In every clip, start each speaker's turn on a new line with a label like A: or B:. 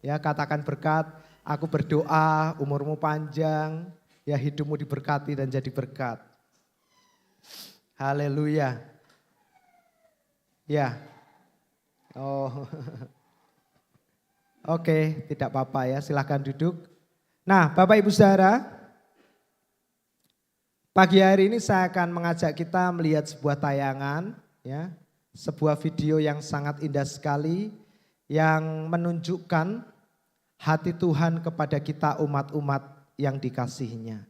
A: Ya, katakan berkat, aku berdoa umurmu panjang, ya hidupmu diberkati dan jadi berkat. Haleluya. Ya. Oh. Oke, tidak apa-apa ya, silahkan duduk. Nah, Bapak Ibu Saudara, pagi hari ini saya akan mengajak kita melihat sebuah tayangan, ya, sebuah video yang sangat indah sekali, yang menunjukkan hati Tuhan kepada kita umat-umat yang dikasihinya.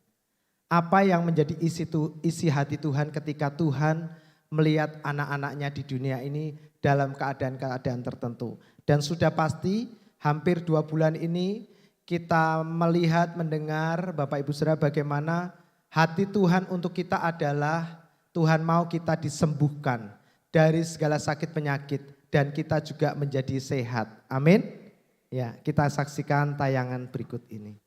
A: Apa yang menjadi isi hati Tuhan ketika Tuhan melihat anak-anaknya di dunia ini dalam keadaan-keadaan tertentu. Dan sudah pasti hampir 2 bulan ini kita melihat, mendengar Bapak Ibu Saudara bagaimana hati Tuhan untuk kita adalah Tuhan mau kita disembuhkan dari segala sakit penyakit dan kita juga menjadi sehat. Amin. Ya, kita saksikan tayangan berikut ini.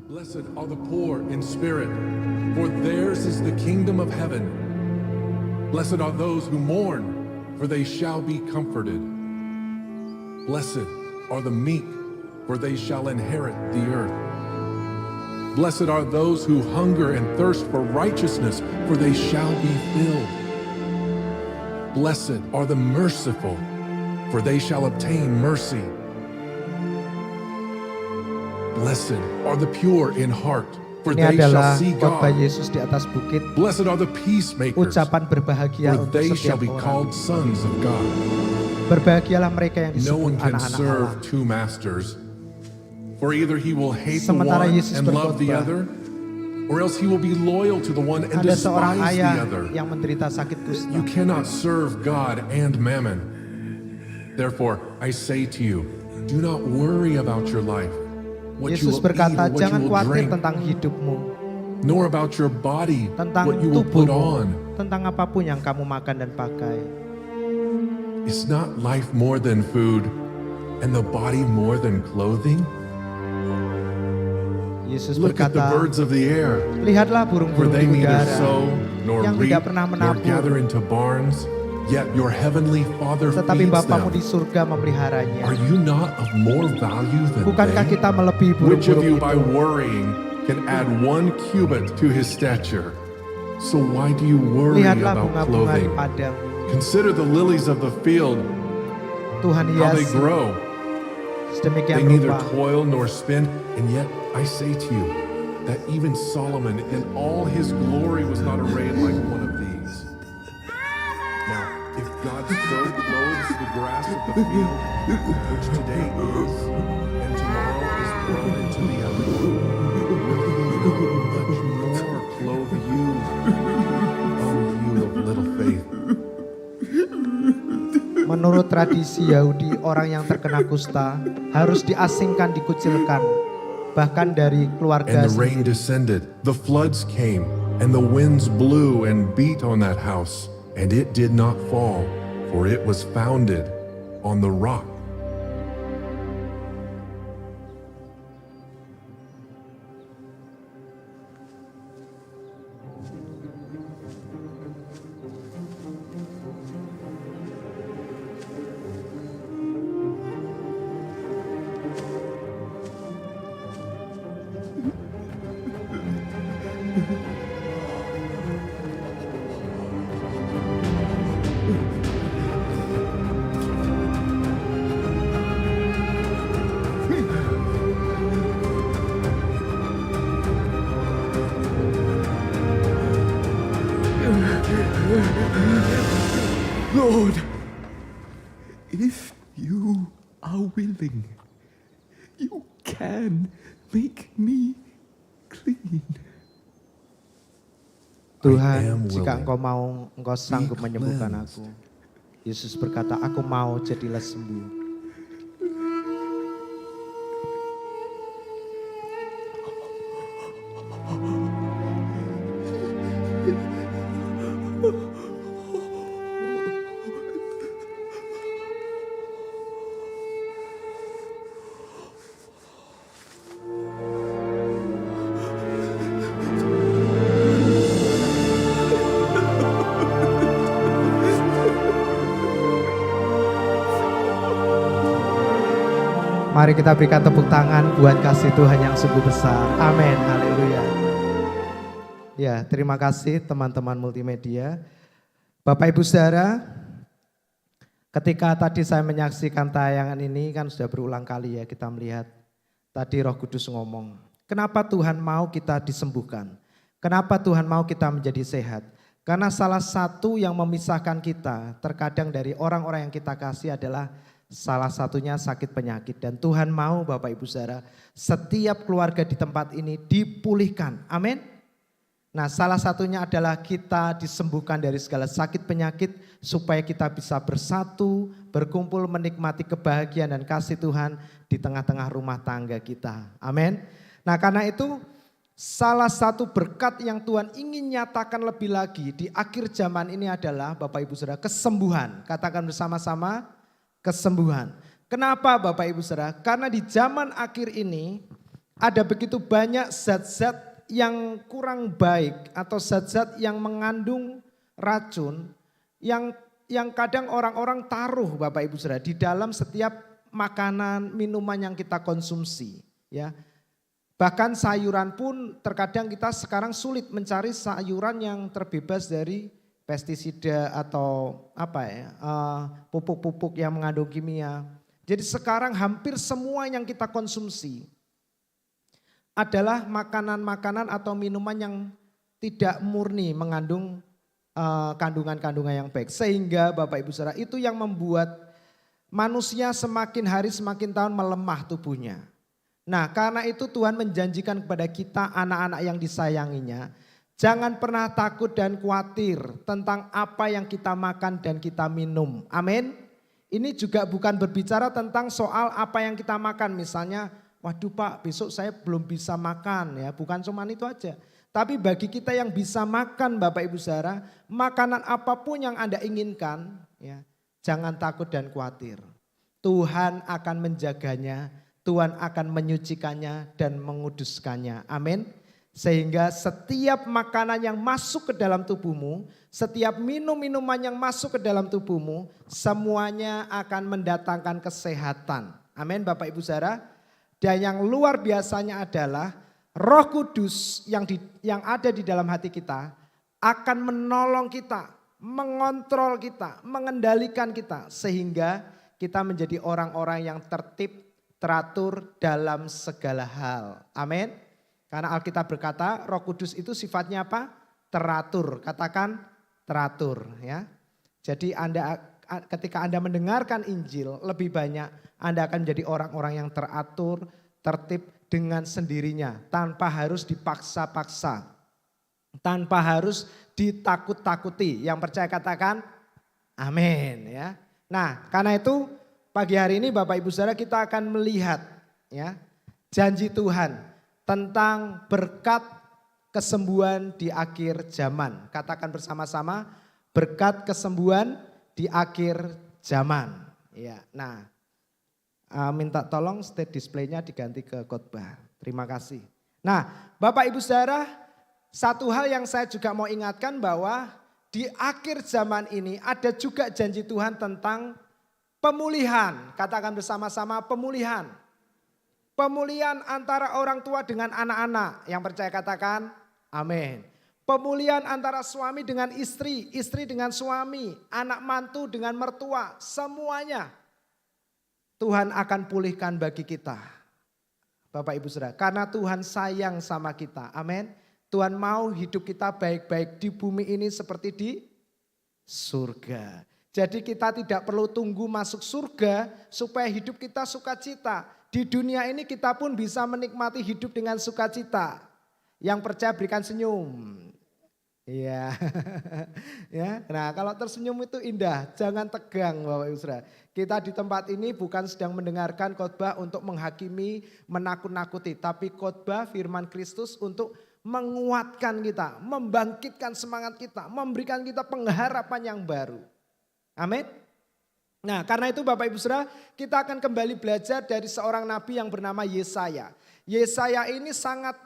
B: Blessed are the poor in spirit, for theirs is the kingdom of heaven. Blessed are those who mourn, for they shall be comforted. Blessed are the meek, for they shall inherit the earth. Blessed are those who hunger and thirst for righteousness, for they shall be filled. Blessed are the merciful, for they shall obtain mercy. Blessed are the pure in heart, for
A: Ini
B: they shall
A: adalah
B: see
A: khotbah
B: God.
A: Yesus di atas bukit.
B: Blessed are the peacemakers,
A: Ucapan berbahagia
B: for
A: untuk
B: they shall
A: setiap
B: be
A: orang.
B: called sons of God.
A: Berbahagialah mereka yang
B: No
A: disebut
B: one can
A: anak-anak
B: serve
A: Allah.
B: two masters, for either he will hate the
A: Sementara
B: one
A: Yesus
B: and love the
A: berkhotbah,
B: other, or else he will be loyal to the one and
A: ada seorang
B: despise the
A: ayah
B: other.
A: yang menderita sakit kusta.
B: You cannot serve God and mammon. Therefore, I say to you, do not worry about your life, what you
A: Yesus
B: will eat
A: berkata,
B: or what you
A: jangan
B: will
A: khawatir
B: drink,
A: tentang hidupmu,
B: nor about your body,
A: tentang
B: what you will put
A: tubuhmu,
B: on.
A: tentang apapun yang kamu makan dan pakai.
B: Is not life more than food, and the body more than clothing?
A: Yesus
B: Look at the
A: berkata,
B: birds of the air,
A: lihatlah
B: for
A: burung-burung
B: they
A: di
B: neither
A: udara
B: sow, nor
A: yang
B: reap,
A: tidak pernah
B: nor gather
A: menabur,
B: into barns, yet your heavenly Father
A: tetapi
B: feeds
A: Bapamu
B: them.
A: di surga memeliharanya.
B: Are you not of more value than
A: Bukankah
B: they?
A: kita melebihi
B: Which of you
A: burung-burung
B: by
A: itu?
B: worrying can add 1 cubit to his stature? So why do you worry
A: Lihatlah
B: about
A: bunga-bunga di
B: clothing?
A: padang.
B: Consider the lilies of the field,
A: Tuhan
B: how they
A: hiasi
B: grow. They
A: sedemikian
B: neither
A: rupa.
B: toil nor spin, and yet I say to you that even Solomon in all his glory was not arrayed like one of these. Now, if God so clothes the grass of the field, which today is, and tomorrow is thrown into the oven, will he not much more clothe you, O you of little faith?
A: Menurut tradisi Yahudi, orang yang terkena kusta harus diasingkan, dikucilkan, bahkan dari keluarga
B: And the rain
A: sendiri.
B: descended, the floods came, and the winds blew and beat on that house, and it did not fall, for it was founded on the rock.
C: Lord, if you are willing, you can make me clean.
B: I am
A: Tuhan, jika
B: willing.
A: Engkau mau, Engkau sanggup
B: Be
A: menyembuhkan
B: cleansed.
A: aku. Yesus berkata, aku mau, jadilah sembuh. Mari kita berikan tepuk tangan buat kasih Tuhan yang sungguh besar. Amin, haleluya. Ya, terima kasih teman-teman multimedia. Bapak Ibu Saudara, ketika tadi saya menyaksikan tayangan ini kan sudah berulang kali ya kita melihat. Tadi Roh Kudus ngomong, kenapa Tuhan mau kita disembuhkan? Kenapa Tuhan mau kita menjadi sehat? Karena salah satu yang memisahkan kita terkadang dari orang-orang yang kita kasih adalah salah satunya sakit penyakit. Dan Tuhan mau Bapak Ibu Saudara setiap keluarga di tempat ini dipulihkan. Amin. Nah, salah satunya adalah kita disembuhkan dari segala sakit penyakit supaya kita bisa bersatu, berkumpul menikmati kebahagiaan dan kasih Tuhan di tengah-tengah rumah tangga kita. Amin. Nah, karena itu salah satu berkat yang Tuhan ingin nyatakan lebih lagi di akhir zaman ini adalah Bapak Ibu Saudara kesembuhan. Katakan bersama-sama kesembuhan. Kenapa Bapak Ibu Saudara? Karena di zaman akhir ini ada begitu banyak zat-zat yang kurang baik atau zat-zat yang mengandung racun yang kadang orang-orang taruh Bapak Ibu Saudara di dalam setiap makanan, minuman yang kita konsumsi, ya. Bahkan sayuran pun terkadang kita sekarang sulit mencari sayuran yang terbebas dari pestisida atau pupuk-pupuk yang mengandung kimia. Jadi sekarang hampir semua yang kita konsumsi adalah makanan-makanan atau minuman yang tidak murni mengandung kandungan-kandungan yang baik. Sehingga Bapak Ibu Saudara itu yang membuat manusia semakin hari semakin tahun melemah tubuhnya. Nah, karena itu Tuhan menjanjikan kepada kita anak-anak yang disayanginya, jangan pernah takut dan khawatir tentang apa yang kita makan dan kita minum. Amin. Ini juga bukan berbicara tentang soal apa yang kita makan, misalnya waduh Pak, besok saya belum bisa makan ya, bukan cuma itu aja. Tapi bagi kita yang bisa makan Bapak Ibu Saudara, makanan apapun yang Anda inginkan, ya, jangan takut dan khawatir. Tuhan akan menjaganya, Tuhan akan menyucikannya dan menguduskannya. Amin. Sehingga setiap makanan yang masuk ke dalam tubuhmu, setiap minuman yang masuk ke dalam tubuhmu, semuanya akan mendatangkan kesehatan. Amin Bapak Ibu Saudara. Dan yang luar biasanya adalah Roh Kudus yang ada di dalam hati kita akan menolong kita, mengontrol kita, mengendalikan kita. Sehingga kita menjadi orang-orang yang tertib, teratur dalam segala hal. Amin. Karena Alkitab berkata Roh Kudus itu sifatnya apa? Teratur. Katakan teratur ya. Jadi ketika Anda mendengarkan Injil lebih banyak Anda akan menjadi orang-orang yang teratur, tertib dengan sendirinya. Tanpa harus dipaksa-paksa. Tanpa harus ditakut-takuti. Yang percaya katakan amin ya. Nah karena itu pagi hari ini Bapak Ibu Saudara kita akan melihat ya janji Tuhan tentang berkat kesembuhan di akhir zaman. Katakan bersama-sama berkat kesembuhan di akhir zaman. Ya, nah minta tolong state display-nya diganti ke khotbah. Terima kasih. Nah Bapak Ibu Saudara, satu hal yang saya juga mau ingatkan bahwa di akhir zaman ini ada juga janji Tuhan tentang pemulihan. Katakan bersama-sama pemulihan. Pemulihan antara orang tua dengan anak-anak. Yang percaya katakan amin. Pemulihan antara suami dengan istri, istri dengan suami, anak mantu dengan mertua, semuanya Tuhan akan pulihkan bagi kita. Bapak Ibu Saudara, karena Tuhan sayang sama kita. Amin. Tuhan mau hidup kita baik-baik di bumi ini seperti di surga. Jadi kita tidak perlu tunggu masuk surga supaya hidup kita sukacita. Di dunia ini kita pun bisa menikmati hidup dengan sukacita. Yang percaya berikan senyum. Iya. Ya. Nah, kalau tersenyum itu indah, jangan tegang Bapak Ibu Saudara. Kita di tempat ini bukan sedang mendengarkan khotbah untuk menghakimi, menakut-nakuti, tapi khotbah firman Kristus untuk menguatkan kita, membangkitkan semangat kita, memberikan kita pengharapan yang baru. Amin. Nah, karena itu Bapak Ibu Saudara, kita akan kembali belajar dari seorang nabi yang bernama Yesaya. Yesaya ini sangat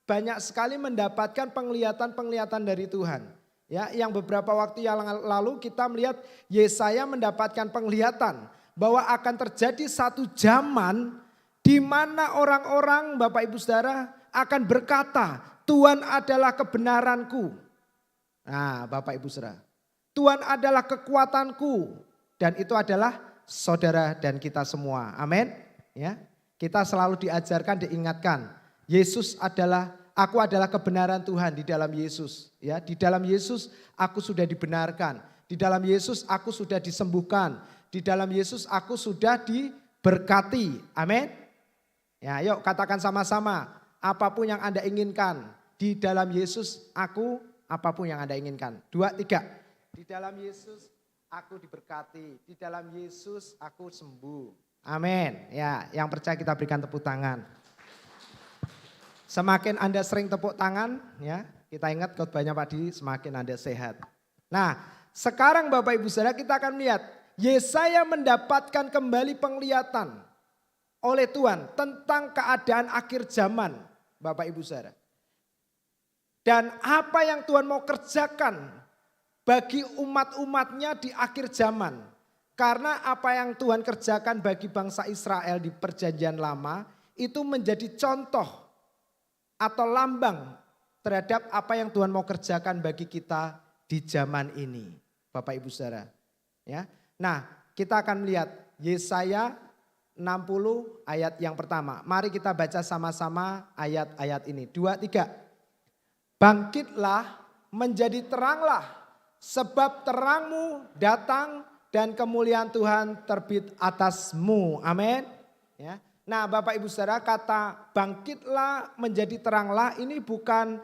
A: banyak sekali mendapatkan penglihatan-penglihatan dari Tuhan. Ya, yang beberapa waktu yang lalu kita melihat Yesaya mendapatkan penglihatan bahwa akan terjadi satu zaman Di mana orang-orang Bapak Ibu Saudara akan berkata, Tuhan adalah kebenaranku. Nah Bapak Ibu Saudara, Tuhan adalah kekuatanku. Dan itu adalah saudara dan kita semua. Amin. Ya, kita selalu diajarkan, diingatkan. Aku adalah kebenaran Tuhan di dalam Yesus. Ya, di dalam Yesus aku sudah dibenarkan. Di dalam Yesus aku sudah disembuhkan. Di dalam Yesus aku sudah diberkati. Amin. Ya, yuk katakan sama-sama. Apapun yang Anda inginkan. Di dalam Yesus aku apapun yang Anda inginkan. 2, 3. Di dalam Yesus aku diberkati. Di dalam Yesus aku sembuh. Amin. Ya, yang percaya kita berikan tepuk tangan. Semakin Anda sering tepuk tangan, ya, kita ingat khotbahnya Pak Di, semakin Anda sehat. Nah, sekarang Bapak Ibu Saudara kita akan melihat Yesaya mendapatkan kembali penglihatan oleh Tuhan tentang keadaan akhir zaman, Bapak Ibu Saudara. Dan apa yang Tuhan mau kerjakan bagi umat-umatnya di akhir zaman. Karena apa yang Tuhan kerjakan bagi bangsa Israel di perjanjian lama itu menjadi contoh atau lambang terhadap apa yang Tuhan mau kerjakan bagi kita di zaman ini. Bapak Ibu Saudara. Ya. Nah, kita akan melihat Yesaya 60 ayat yang pertama. Mari kita baca sama-sama ayat-ayat ini. 2, 3. Bangkitlah, menjadi teranglah, sebab terangmu datang dan kemuliaan Tuhan terbit atasmu. Amin. Ya. Nah Bapak Ibu Saudara, kata bangkitlah menjadi teranglah ini bukan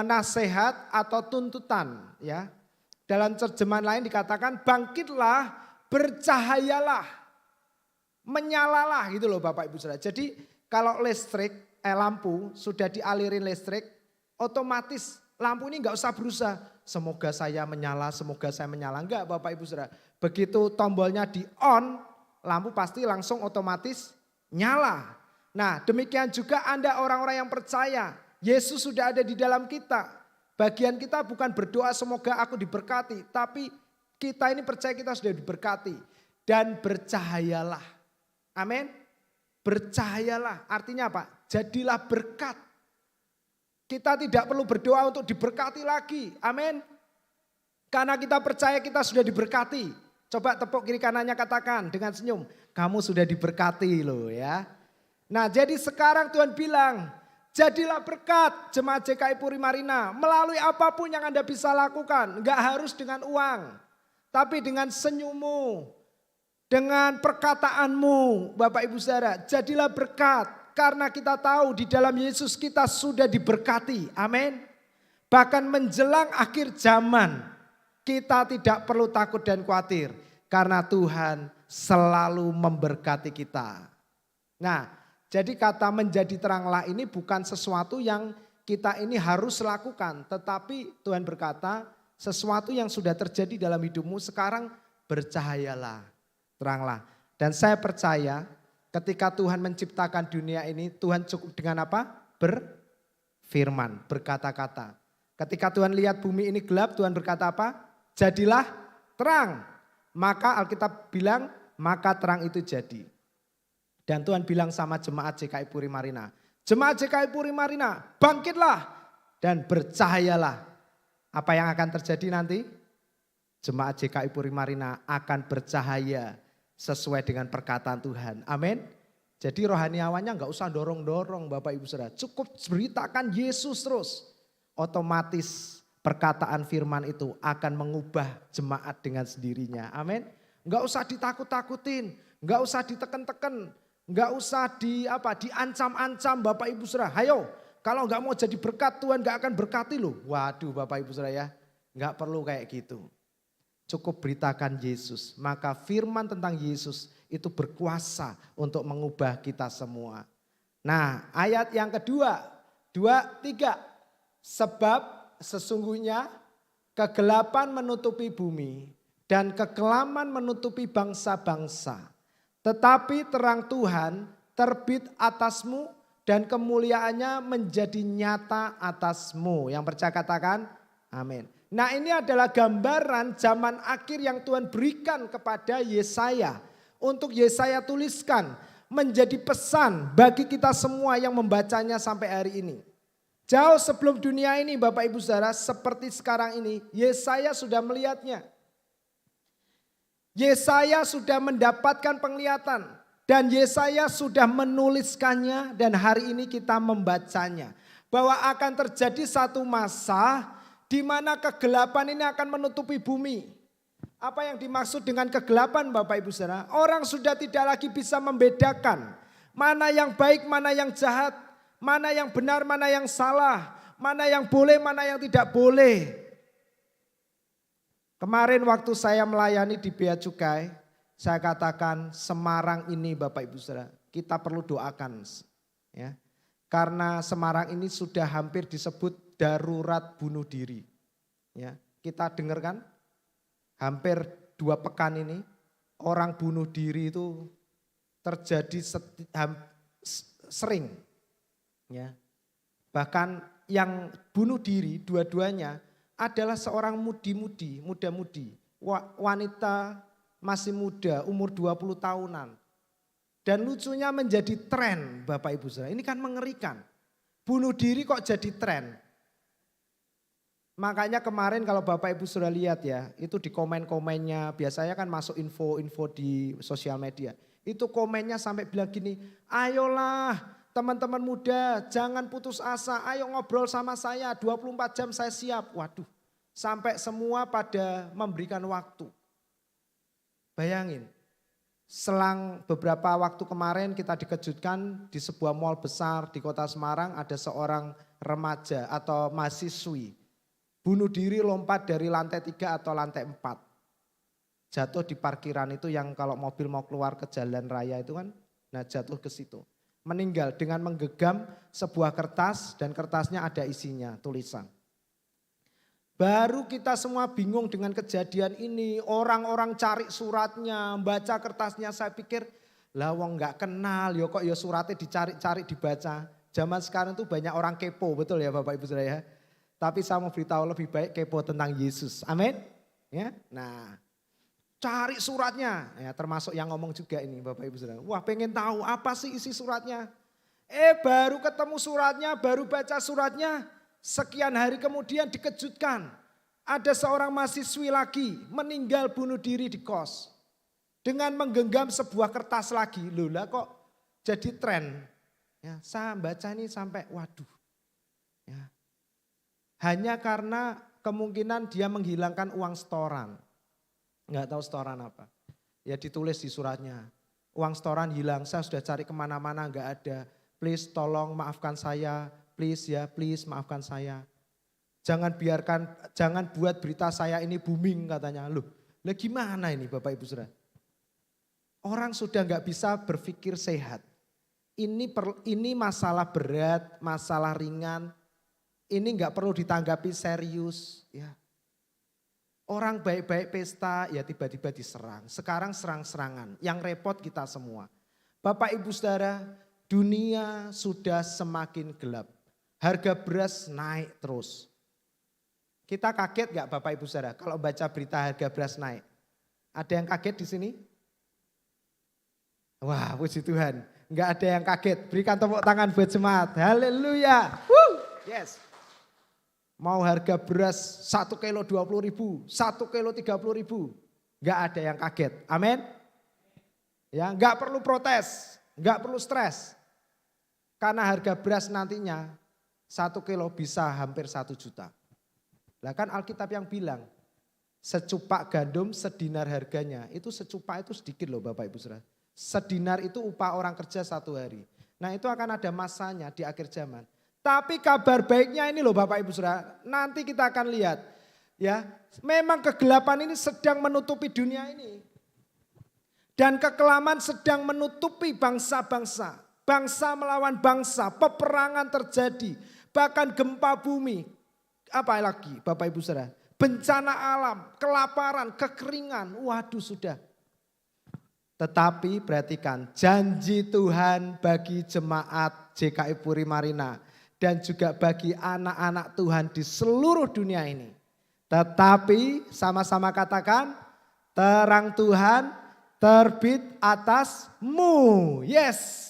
A: nasihat atau tuntutan. Ya. Dalam terjemahan lain dikatakan bangkitlah, bercahayalah, menyalalah gitu loh Bapak Ibu Saudara. Jadi kalau lampu sudah dialirin listrik, otomatis lampu ini nggak usah berusaha. Semoga saya menyala, semoga saya menyala. Enggak Bapak Ibu Saudara. Begitu tombolnya di on, lampu pasti langsung otomatis nyala. Nah demikian juga Anda orang-orang yang percaya. Yesus sudah ada di dalam kita. Bagian kita bukan berdoa semoga aku diberkati. Tapi kita ini percaya kita sudah diberkati. Dan bercahayalah. Amin. Bercahayalah artinya apa? Jadilah berkat. Kita tidak perlu berdoa untuk diberkati lagi. Amin. Karena kita percaya kita sudah diberkati. Coba tepuk kiri kanannya katakan dengan senyum. Kamu sudah diberkati loh ya. Nah jadi sekarang Tuhan bilang. Jadilah berkat jemaat JKI Puri Marina. Melalui apapun yang Anda bisa lakukan. Enggak harus dengan uang. Tapi dengan senyummu. Dengan perkataanmu Bapak Ibu Saudara. Jadilah berkat. Karena kita tahu di dalam Yesus kita sudah diberkati. Amin. Bahkan menjelang akhir zaman. Kita tidak perlu takut dan khawatir. Karena Tuhan selalu memberkati kita. Nah, jadi kata menjadi teranglah ini bukan sesuatu yang kita ini harus lakukan. Tetapi Tuhan berkata sesuatu yang sudah terjadi dalam hidupmu sekarang bercahayalah, teranglah. Dan saya percaya ketika Tuhan menciptakan dunia ini Tuhan cukup dengan apa? Berfirman, berkata-kata. Ketika Tuhan lihat bumi ini gelap Tuhan berkata apa? Jadilah terang. Maka Alkitab bilang maka terang itu jadi. Dan Tuhan bilang sama jemaat JKI Puri Marina. Jemaat JKI Puri Marina bangkitlah dan bercahayalah. Apa yang akan terjadi nanti? Jemaat JKI Puri Marina akan bercahaya sesuai dengan perkataan Tuhan. Amin. Jadi rohaniawannya enggak usah dorong-dorong Bapak Ibu Saudara. Cukup beritakan Yesus terus. Otomatis perkataan firman itu akan mengubah jemaat dengan sendirinya. Amin. Enggak usah ditakut-takutin, enggak usah diteken-teken, enggak usah diancam-ancam Bapak Ibu Saudara. Hayo, kalau enggak mau jadi berkat Tuhan enggak akan berkati loh. Waduh Bapak Ibu Saudara ya, enggak perlu kayak gitu. Cukup beritakan Yesus, maka firman tentang Yesus itu berkuasa untuk mengubah kita semua. Nah ayat yang kedua, 2, 3. Sebab sesungguhnya kegelapan menutupi bumi dan kekelaman menutupi bangsa-bangsa. Tetapi terang Tuhan terbit atasmu dan kemuliaannya menjadi nyata atasmu. Yang percaya katakan amin. Nah ini adalah gambaran zaman akhir yang Tuhan berikan kepada Yesaya. Untuk Yesaya tuliskan menjadi pesan bagi kita semua yang membacanya sampai hari ini. Jauh sebelum dunia ini Bapak Ibu Saudara, seperti sekarang ini, Yesaya sudah melihatnya. Yesaya sudah mendapatkan penglihatan dan Yesaya sudah menuliskannya dan hari ini kita membacanya. Bahwa akan terjadi satu masa di mana kegelapan ini akan menutupi bumi. Apa yang dimaksud dengan kegelapan Bapak Ibu Saudara? Orang sudah tidak lagi bisa membedakan mana yang baik, mana yang jahat, mana yang benar, mana yang salah, mana yang boleh, mana yang tidak boleh. Kemarin waktu saya melayani di Bea Cukai, saya katakan Semarang ini Bapak Ibu Saudara, kita perlu doakan. Ya. Karena Semarang ini sudah hampir disebut darurat bunuh diri. Ya. Kita dengar kan, hampir 2 pekan ini orang bunuh diri itu terjadi sering. Ya. Bahkan yang bunuh diri dua-duanya adalah seorang muda-mudi, wanita masih muda, umur 20 tahunan. Dan lucunya menjadi tren Bapak Ibu Saudara, ini kan mengerikan. Bunuh diri kok jadi tren. Makanya kemarin kalau Bapak Ibu Saudara lihat ya, itu di komen-komennya, biasanya kan masuk info-info di sosial media. Itu komennya sampai bilang gini, ayolah teman-teman muda, jangan putus asa, ayo ngobrol sama saya, 24 jam saya siap. Waduh, sampai semua pada memberikan waktu. Bayangin, selang beberapa waktu kemarin kita dikejutkan di sebuah mal besar di kota Semarang ada seorang remaja atau mahasiswi. Bunuh diri lompat dari lantai 3 atau lantai 4. Jatuh di parkiran itu yang kalau mobil mau keluar ke jalan raya itu kan, nah jatuh ke situ. Meninggal dengan menggenggam sebuah kertas dan kertasnya ada isinya tulisan. Baru kita semua bingung dengan kejadian ini, orang-orang cari suratnya, baca kertasnya, saya pikir lah wong gak kenal ya kok ya suratnya dicari-cari dibaca. Zaman sekarang tuh banyak orang kepo, betul ya Bapak Ibu Saudara ya. Tapi saya mau beritahu lebih baik kepo tentang Yesus, amin. Ya, nah cari suratnya, ya, termasuk yang ngomong juga ini Bapak Ibu Saudara. Wah pengen tahu apa sih isi suratnya. Baru ketemu suratnya, baru baca suratnya. Sekian hari kemudian dikejutkan. Ada seorang mahasiswi lagi meninggal bunuh diri di kos. Dengan menggenggam sebuah kertas lagi. Loh lah kok jadi tren. Ya, saya baca ini sampai waduh. Ya. Hanya karena kemungkinan dia menghilangkan uang setoran. Enggak tahu setoran apa. Ya ditulis di suratnya. Uang setoran hilang, saya sudah cari kemana-mana enggak ada. Please tolong maafkan saya, please ya, please maafkan saya. Jangan buat berita saya ini booming katanya. Loh, lah gimana ini Bapak Ibu Saudara? Orang sudah enggak bisa berpikir sehat. Ini masalah berat, masalah ringan. Ini enggak perlu ditanggapi serius ya. Orang baik-baik pesta ya tiba-tiba diserang. Sekarang serang-serangan. Yang repot kita semua. Bapak Ibu Saudara, dunia sudah semakin gelap. Harga beras naik terus. Kita kaget gak Bapak Ibu Saudara kalau baca berita harga beras naik? Ada yang kaget di sini? Wah puji Tuhan. Enggak ada yang kaget. Berikan tepuk tangan buat jemaat. Haleluya. Yes. Mau harga beras 1 kilo 20.000, 1 kilo 30.000. Enggak ada yang kaget. Amin. Ya, enggak perlu protes, enggak perlu stres. Karena harga beras nantinya 1 kilo bisa hampir 1 juta. Lah kan Alkitab yang bilang, secupak gandum sedinar harganya. Itu secupak itu sedikit loh Bapak Ibu Saudara. Sedinar itu upah orang kerja 1 hari. Nah itu akan ada masanya di akhir zaman. Tapi kabar baiknya ini loh Bapak Ibu Saudara, nanti kita akan lihat ya, memang kegelapan ini sedang menutupi dunia ini. Dan kekelaman sedang menutupi bangsa-bangsa, bangsa melawan bangsa, peperangan terjadi, bahkan gempa bumi. Apa lagi Bapak Ibu Saudara? Bencana alam, kelaparan, kekeringan, waduh sudah. Tetapi perhatikan janji Tuhan bagi jemaat JKI Puri Marina. Dan juga bagi anak-anak Tuhan di seluruh dunia ini. Tetapi sama-sama katakan terang Tuhan terbit atasmu. Yes.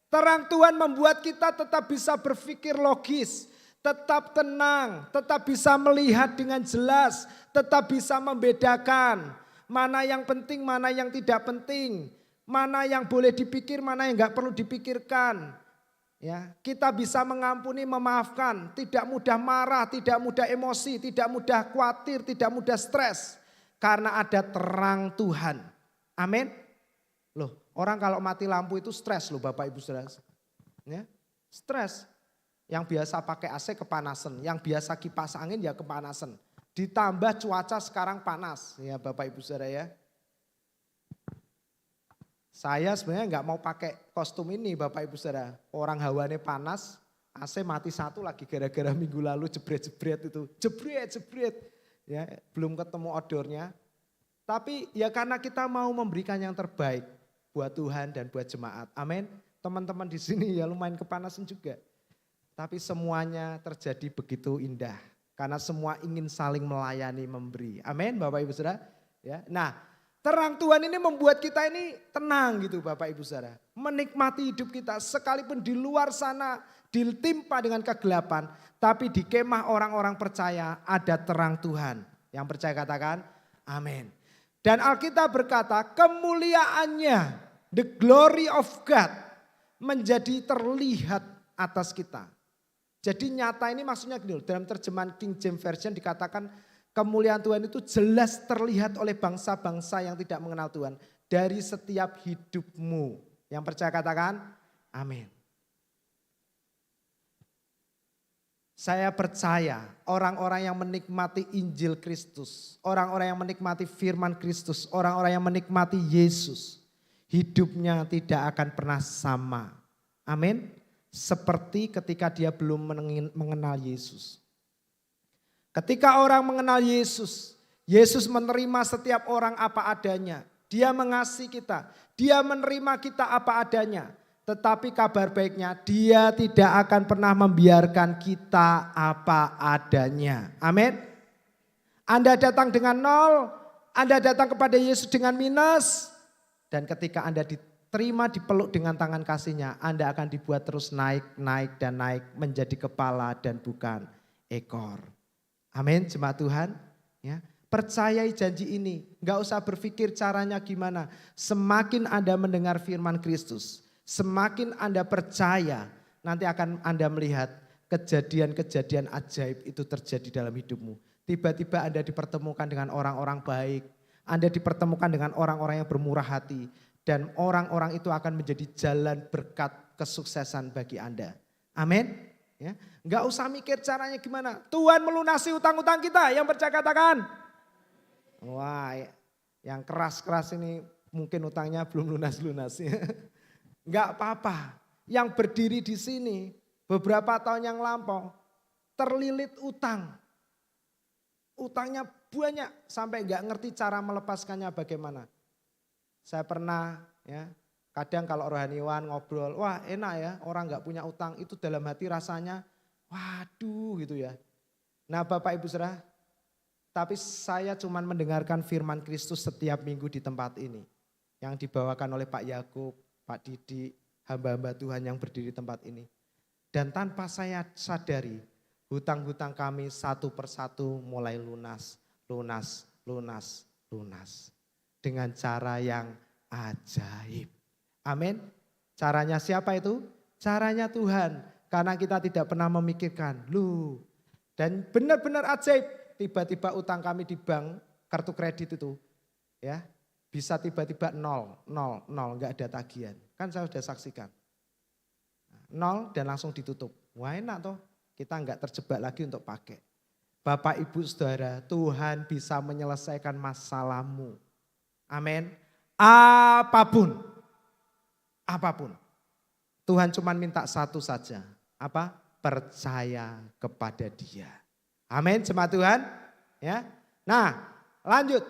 A: Terang Tuhan membuat kita tetap bisa berpikir logis, tetap tenang, tetap bisa melihat dengan jelas, tetap bisa membedakan mana yang penting, mana yang tidak penting, mana yang boleh dipikir, mana yang enggak perlu dipikirkan. Ya, kita bisa mengampuni, memaafkan, tidak mudah marah, tidak mudah emosi, tidak mudah khawatir, tidak mudah stres karena ada terang Tuhan. Amin. Loh, orang kalau mati lampu itu stres loh Bapak Ibu Saudara. Ya, stres. Yang biasa pakai AC kepanasan, yang biasa kipas angin ya kepanasan. Ditambah cuaca sekarang panas ya Bapak Ibu Saudara ya. Saya sebenarnya nggak mau pakai kostum ini Bapak Ibu Saudara. Orang hawanya panas, AC mati satu lagi gara-gara minggu lalu jebret-jebret itu. Jebret-jebret. Ya, belum ketemu odornya. Tapi ya karena kita mau memberikan yang terbaik buat Tuhan dan buat jemaat. Amin. Teman-teman di sini ya lumayan kepanasan juga. Tapi semuanya terjadi begitu indah. Karena semua ingin saling melayani, memberi. Amin Bapak Ibu Saudara. Ya. Nah, terang Tuhan ini membuat kita ini tenang gitu Bapak Ibu Saudara. Menikmati hidup kita sekalipun di luar sana ditimpa dengan kegelapan. Tapi di kemah orang-orang percaya ada terang Tuhan. Yang percaya katakan amin. Dan Alkitab berkata kemuliaannya, the glory of God menjadi terlihat atas kita. Jadi nyata ini maksudnya gini, dalam terjemahan King James Version dikatakan kemuliaan Tuhan itu jelas terlihat oleh bangsa-bangsa yang tidak mengenal Tuhan. Dari setiap hidupmu. Yang percaya katakan amin. Saya percaya orang-orang yang menikmati Injil Kristus, orang-orang yang menikmati firman Kristus, orang-orang yang menikmati Yesus, hidupnya tidak akan pernah sama. Amin. Seperti ketika dia belum mengenal Yesus. Ketika orang mengenal Yesus, Yesus menerima setiap orang apa adanya. Dia mengasihi kita, dia menerima kita apa adanya. Tetapi kabar baiknya dia tidak akan pernah membiarkan kita apa adanya. Amin. Anda datang dengan nol, Anda datang kepada Yesus dengan minus. Dan ketika Anda diterima dipeluk dengan tangan kasihnya, Anda akan dibuat terus naik, naik dan naik menjadi kepala dan bukan ekor. Amin jemaat Tuhan. Ya, percayai janji ini, gak usah berpikir caranya gimana. Semakin Anda mendengar firman Kristus, semakin Anda percaya, nanti akan Anda melihat kejadian-kejadian ajaib itu terjadi dalam hidupmu. Tiba-tiba Anda dipertemukan dengan orang-orang baik, Anda dipertemukan dengan orang-orang yang bermurah hati, dan orang-orang itu akan menjadi jalan berkat kesuksesan bagi Anda. Amin. Ya, nggak usah mikir caranya gimana. Tuhan melunasi utang-utang kita, yang percaya katakan. Wah, yang keras-keras ini mungkin utangnya belum lunas-lunas. Enggak apa-apa. Yang berdiri di sini beberapa tahun yang lampau terlilit utang. Utangnya banyak sampai enggak ngerti cara melepaskannya bagaimana. Saya pernah ya, kadang kalau rohaniwan ngobrol, wah enak ya orang enggak punya utang, itu dalam hati rasanya waduh gitu ya. Nah Bapak Ibu Saudara, tapi saya cuma mendengarkan firman Kristus setiap minggu di tempat ini. Yang dibawakan oleh Pak Yakub, Pak Didi, hamba-hamba Tuhan yang berdiri di tempat ini. Dan tanpa saya sadari, hutang-hutang kami satu persatu mulai lunas, lunas, lunas, lunas. Dengan cara yang ajaib. Amin. Caranya siapa itu? Caranya Tuhan. Karena kita tidak pernah memikirkan, dan benar-benar ajaib. Tiba-tiba utang kami di bank, kartu kredit itu, ya. Bisa tiba-tiba 0, enggak ada tagihan. Kan saya sudah saksikan. 0 dan langsung ditutup. Wah enak toh, kita enggak terjebak lagi untuk pakai. Bapak Ibu Saudara, Tuhan bisa menyelesaikan masalahmu. Amin. Apapun. Tuhan cuma minta satu saja. Apa? Percaya kepada Dia. Amin jemaat Tuhan. Ya. Nah lanjut.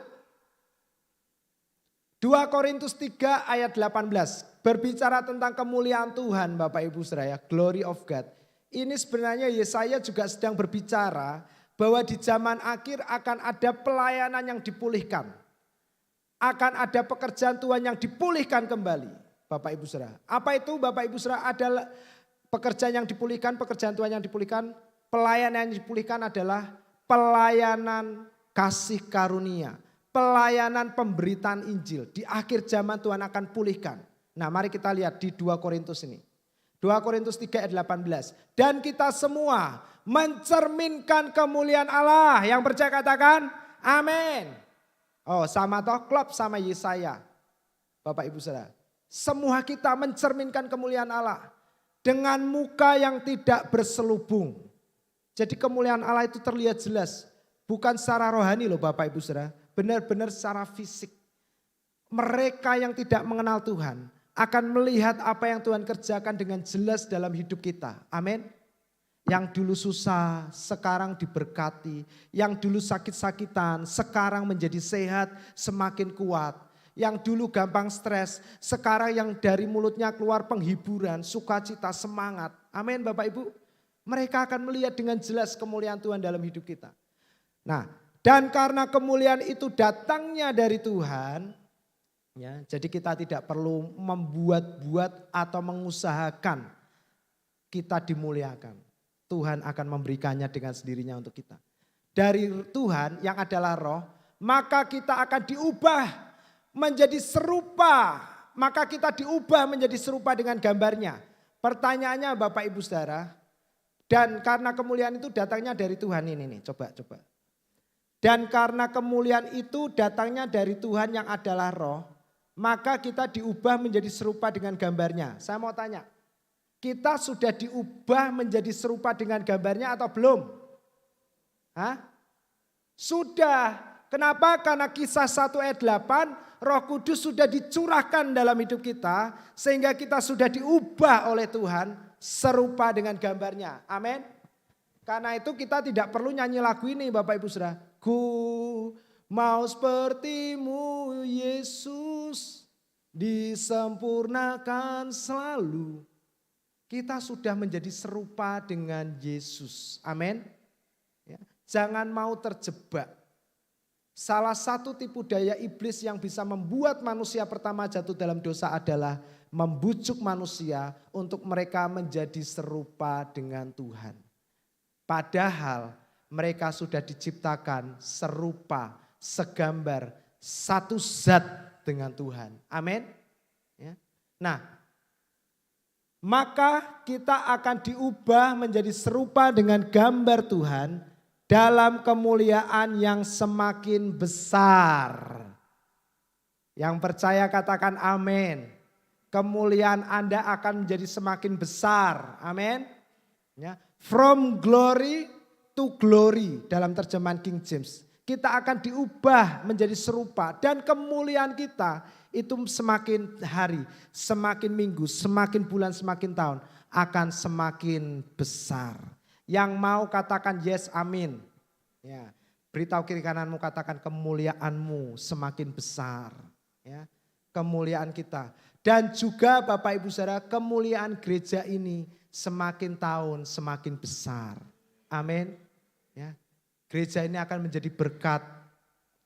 A: 2 Korintus 3 ayat 18 berbicara tentang kemuliaan Tuhan Bapak Ibu Saudara, glory of God. Ini sebenarnya Yesaya juga sedang berbicara bahwa di zaman akhir akan ada pelayanan yang dipulihkan. akan ada pekerjaan Tuhan yang dipulihkan kembali. Bapak Ibu Saudara. Apa itu Bapak Ibu Saudara? Adalah pekerjaan yang dipulihkan, pekerjaan Tuhan yang dipulihkan. Pelayanan yang dipulihkan adalah pelayanan kasih karunia. Pelayanan pemberitaan Injil. Di akhir zaman Tuhan akan pulihkan. Nah mari kita lihat di 2 Korintus ini. 2 Korintus 3 ayat 18. Dan kita semua mencerminkan kemuliaan Allah. Yang percaya katakan amin. Oh sama toh klop sama Yesaya. Bapak Ibu Saudara. Semua kita mencerminkan kemuliaan Allah. Dengan muka yang tidak berselubung. Jadi kemuliaan Allah itu terlihat jelas. Bukan secara rohani loh Bapak Ibu Saudara. Benar-benar secara fisik. Mereka yang tidak mengenal Tuhan akan melihat apa yang Tuhan kerjakan dengan jelas dalam hidup kita. Amin. Yang dulu susah, sekarang diberkati. Yang dulu sakit-sakitan, sekarang menjadi sehat, semakin kuat. Yang dulu gampang stres, sekarang yang dari mulutnya keluar penghiburan, sukacita, semangat. Amin Bapak Ibu. Mereka akan melihat dengan jelas kemuliaan Tuhan dalam hidup kita. Nah, dan karena kemuliaan itu datangnya dari Tuhan, ya, jadi kita tidak perlu membuat-buat atau mengusahakan kita dimuliakan. Tuhan akan memberikannya dengan sendirinya untuk kita. Dari Tuhan yang adalah roh, maka kita akan diubah menjadi serupa. Maka kita diubah menjadi serupa dengan gambarnya. Pertanyaannya Bapak Ibu Saudara, dan karena kemuliaan itu datangnya dari Tuhan ini nih, coba. Dan karena kemuliaan itu datangnya dari Tuhan yang adalah roh, maka kita diubah menjadi serupa dengan gambarnya. Saya mau tanya, kita sudah diubah menjadi serupa dengan gambarnya atau belum? Hah? Sudah. Kenapa? Karena Kisah 1 ayat 8, Roh Kudus sudah dicurahkan dalam hidup kita, sehingga kita sudah diubah oleh Tuhan serupa dengan gambarnya. Amin. Karena itu kita tidak perlu nyanyi lagu ini Bapak Ibu Saudara. Ku mau sepertimu Yesus, disempurnakan selalu. Kita sudah menjadi serupa dengan Yesus. Amin. Ya, jangan mau terjebak. Salah satu tipu daya iblis yang bisa membuat manusia pertama jatuh dalam dosa adalah membujuk manusia untuk mereka menjadi serupa dengan Tuhan. Padahal mereka sudah diciptakan serupa, segambar, satu zat dengan Tuhan. Amin. Ya. Nah, maka kita akan diubah menjadi serupa dengan gambar Tuhan dalam kemuliaan yang semakin besar. Yang percaya katakan amin. Kemuliaan Anda akan menjadi semakin besar. Amin. Ya. From glory to glory dalam terjemahan King James. Kita akan diubah menjadi serupa dan kemuliaan kita itu semakin hari, semakin minggu, semakin bulan, semakin tahun akan semakin besar. Yang mau katakan yes amin. Ya, beritahu kiri kananmu katakan kemuliaanmu semakin besar. Ya, kemuliaan kita. Dan juga Bapak Ibu Saudara kemuliaan gereja ini semakin tahun semakin besar. Amin. Ya, gereja ini akan menjadi berkat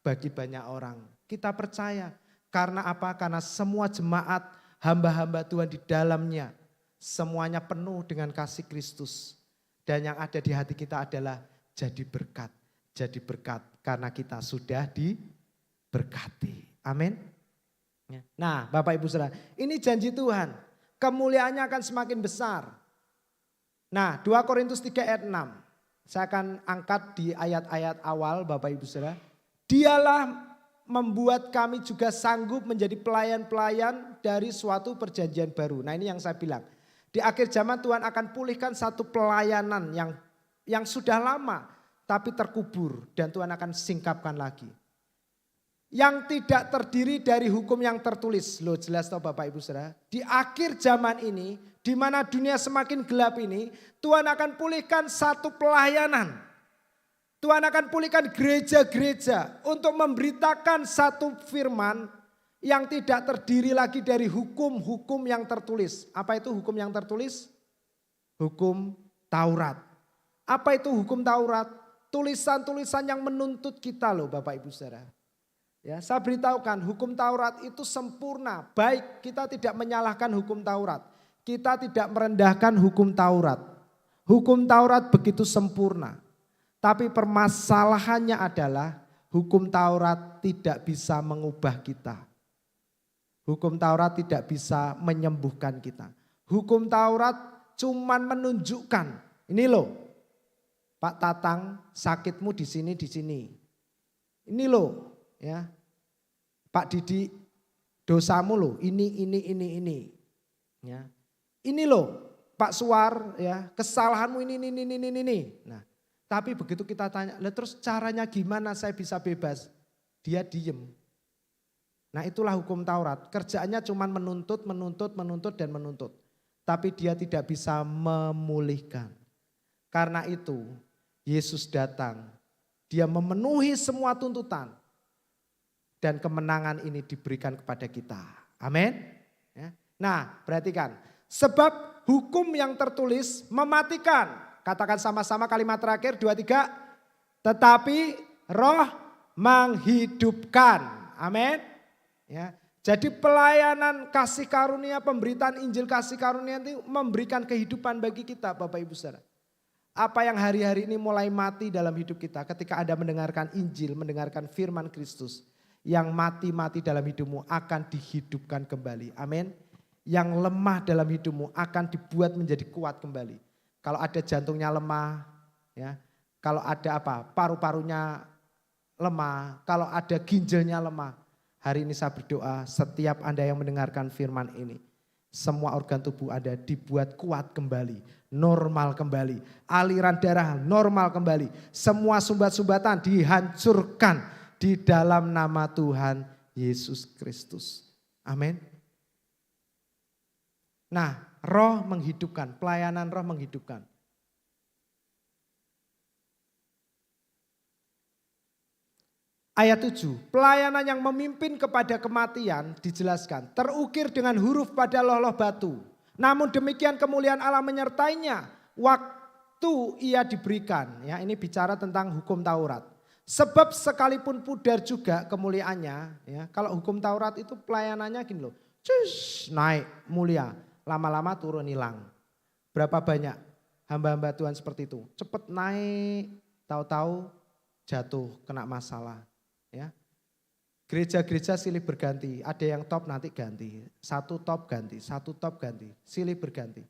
A: bagi banyak orang. Kita percaya. Karena apa? Karena semua jemaat hamba-hamba Tuhan di dalamnya semuanya penuh dengan kasih Kristus. Dan yang ada di hati kita adalah jadi berkat. Jadi berkat karena kita sudah diberkati. Amin. Nah Bapak Ibu Saudara, ini janji Tuhan. Kemuliaannya akan semakin besar. Nah 2 Korintus 3 ayat 6. Saya akan angkat di ayat-ayat awal Bapak Ibu Saudara. Dialah membuat kami juga sanggup menjadi pelayan-pelayan dari suatu perjanjian baru. Nah ini yang saya bilang. Di akhir zaman Tuhan akan pulihkan satu pelayanan yang sudah lama tapi terkubur dan Tuhan akan singkapkan lagi. Yang tidak terdiri dari hukum yang tertulis. Loh jelas toh Bapak Ibu Saudara. Di akhir zaman ini, di mana dunia semakin gelap ini, Tuhan akan pulihkan satu pelayanan. Tuhan akan pulihkan gereja-gereja untuk memberitakan satu firman yang tidak terdiri lagi dari hukum-hukum yang tertulis. Apa itu hukum yang tertulis? Hukum Taurat. Apa itu hukum Taurat? Tulisan-tulisan yang menuntut kita loh Bapak Ibu Saudara. Ya, saya beritahukan hukum Taurat itu sempurna, baik. Kita tidak menyalahkan hukum Taurat. Kita tidak merendahkan hukum Taurat. Hukum Taurat begitu sempurna. Tapi permasalahannya adalah hukum Taurat tidak bisa mengubah kita. Hukum Taurat tidak bisa menyembuhkan kita. Hukum Taurat cuman menunjukkan, ini loh, Pak Tatang sakitmu di sini, di sini. Ini loh, ya, Pak Didi dosamu loh, ini. Ya. Ini loh, Pak Suwar, ya, kesalahanmu ini. Nah, tapi begitu kita tanya, lah terus caranya gimana saya bisa bebas? Dia diem. Nah itulah hukum Taurat, kerjaannya cuma menuntut. Tapi dia tidak bisa memulihkan. Karena itu Yesus datang, dia memenuhi semua tuntutan. Dan kemenangan ini diberikan kepada kita. Amin. Ya. Nah perhatikan, sebab hukum yang tertulis mematikan. Katakan sama-sama kalimat terakhir, 2, 3. Tetapi roh menghidupkan. Amin. Ya, jadi pelayanan kasih karunia, pemberitaan Injil kasih karunia itu memberikan kehidupan bagi kita Bapak Ibu Saudara. Apa yang hari-hari ini mulai mati dalam hidup kita ketika Anda mendengarkan Injil, mendengarkan firman Kristus. Yang mati-mati dalam hidupmu akan dihidupkan kembali. Amin. Yang lemah dalam hidupmu akan dibuat menjadi kuat kembali. Kalau ada jantungnya lemah, ya, kalau ada paru-parunya lemah, kalau ada ginjalnya lemah. Hari ini saya berdoa setiap Anda yang mendengarkan firman ini. Semua organ tubuh Anda dibuat kuat kembali, normal kembali. Aliran darah normal kembali. Semua sumbat-sumbatan dihancurkan di dalam nama Tuhan Yesus Kristus. Amin. Nah, roh menghidupkan, pelayanan roh menghidupkan. Ayat 7, pelayanan yang memimpin kepada kematian dijelaskan. Terukir dengan huruf pada loh-loh batu. Namun demikian kemuliaan Allah menyertainya waktu ia diberikan. Ya, ini bicara tentang hukum Taurat. Sebab sekalipun pudar juga kemuliaannya. Ya, kalau hukum Taurat itu pelayanannya gini loh. Naik mulia, lama-lama turun hilang. Berapa banyak hamba-hamba Tuhan seperti itu. Cepat naik, tahu-tahu jatuh, kena masalah. Ya, gereja-gereja silih berganti, ada yang top nanti ganti, satu top ganti, silih berganti.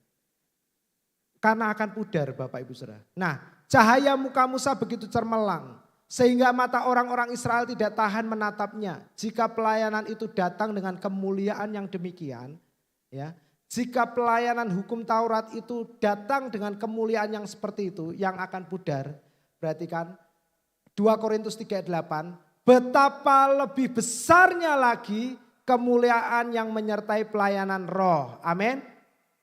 A: Karena akan pudar Bapak Ibu Saudara. Nah, cahaya muka Musa begitu cermelang, sehingga mata orang-orang Israel tidak tahan menatapnya. Jika pelayanan itu datang dengan kemuliaan yang demikian, ya, jika pelayanan hukum Taurat itu datang dengan kemuliaan yang seperti itu, yang akan pudar, berarti kan 2 Korintus 3:8, betapa lebih besarnya lagi kemuliaan yang menyertai pelayanan roh. Amin.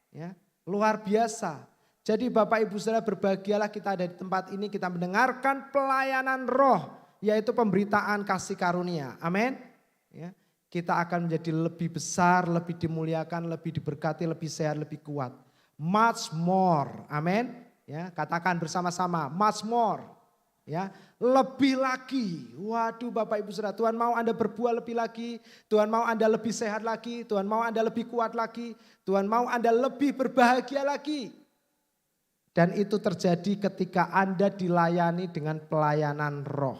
A: Ya, luar biasa. Jadi Bapak Ibu Saudara berbahagialah kita ada di tempat ini, kita mendengarkan pelayanan roh, yaitu pemberitaan kasih karunia. Amin. Ya, kita akan menjadi lebih besar, lebih dimuliakan, lebih diberkati, lebih sehat, lebih kuat. Much more. Amin. Ya, katakan bersama-sama, much more. Ya, lebih lagi. Waduh Bapak Ibu Saudara, Tuhan mau Anda berbuah lebih lagi, Tuhan mau Anda lebih sehat lagi, Tuhan mau Anda lebih kuat lagi, Tuhan mau Anda lebih berbahagia lagi. Dan itu terjadi ketika Anda dilayani dengan pelayanan roh,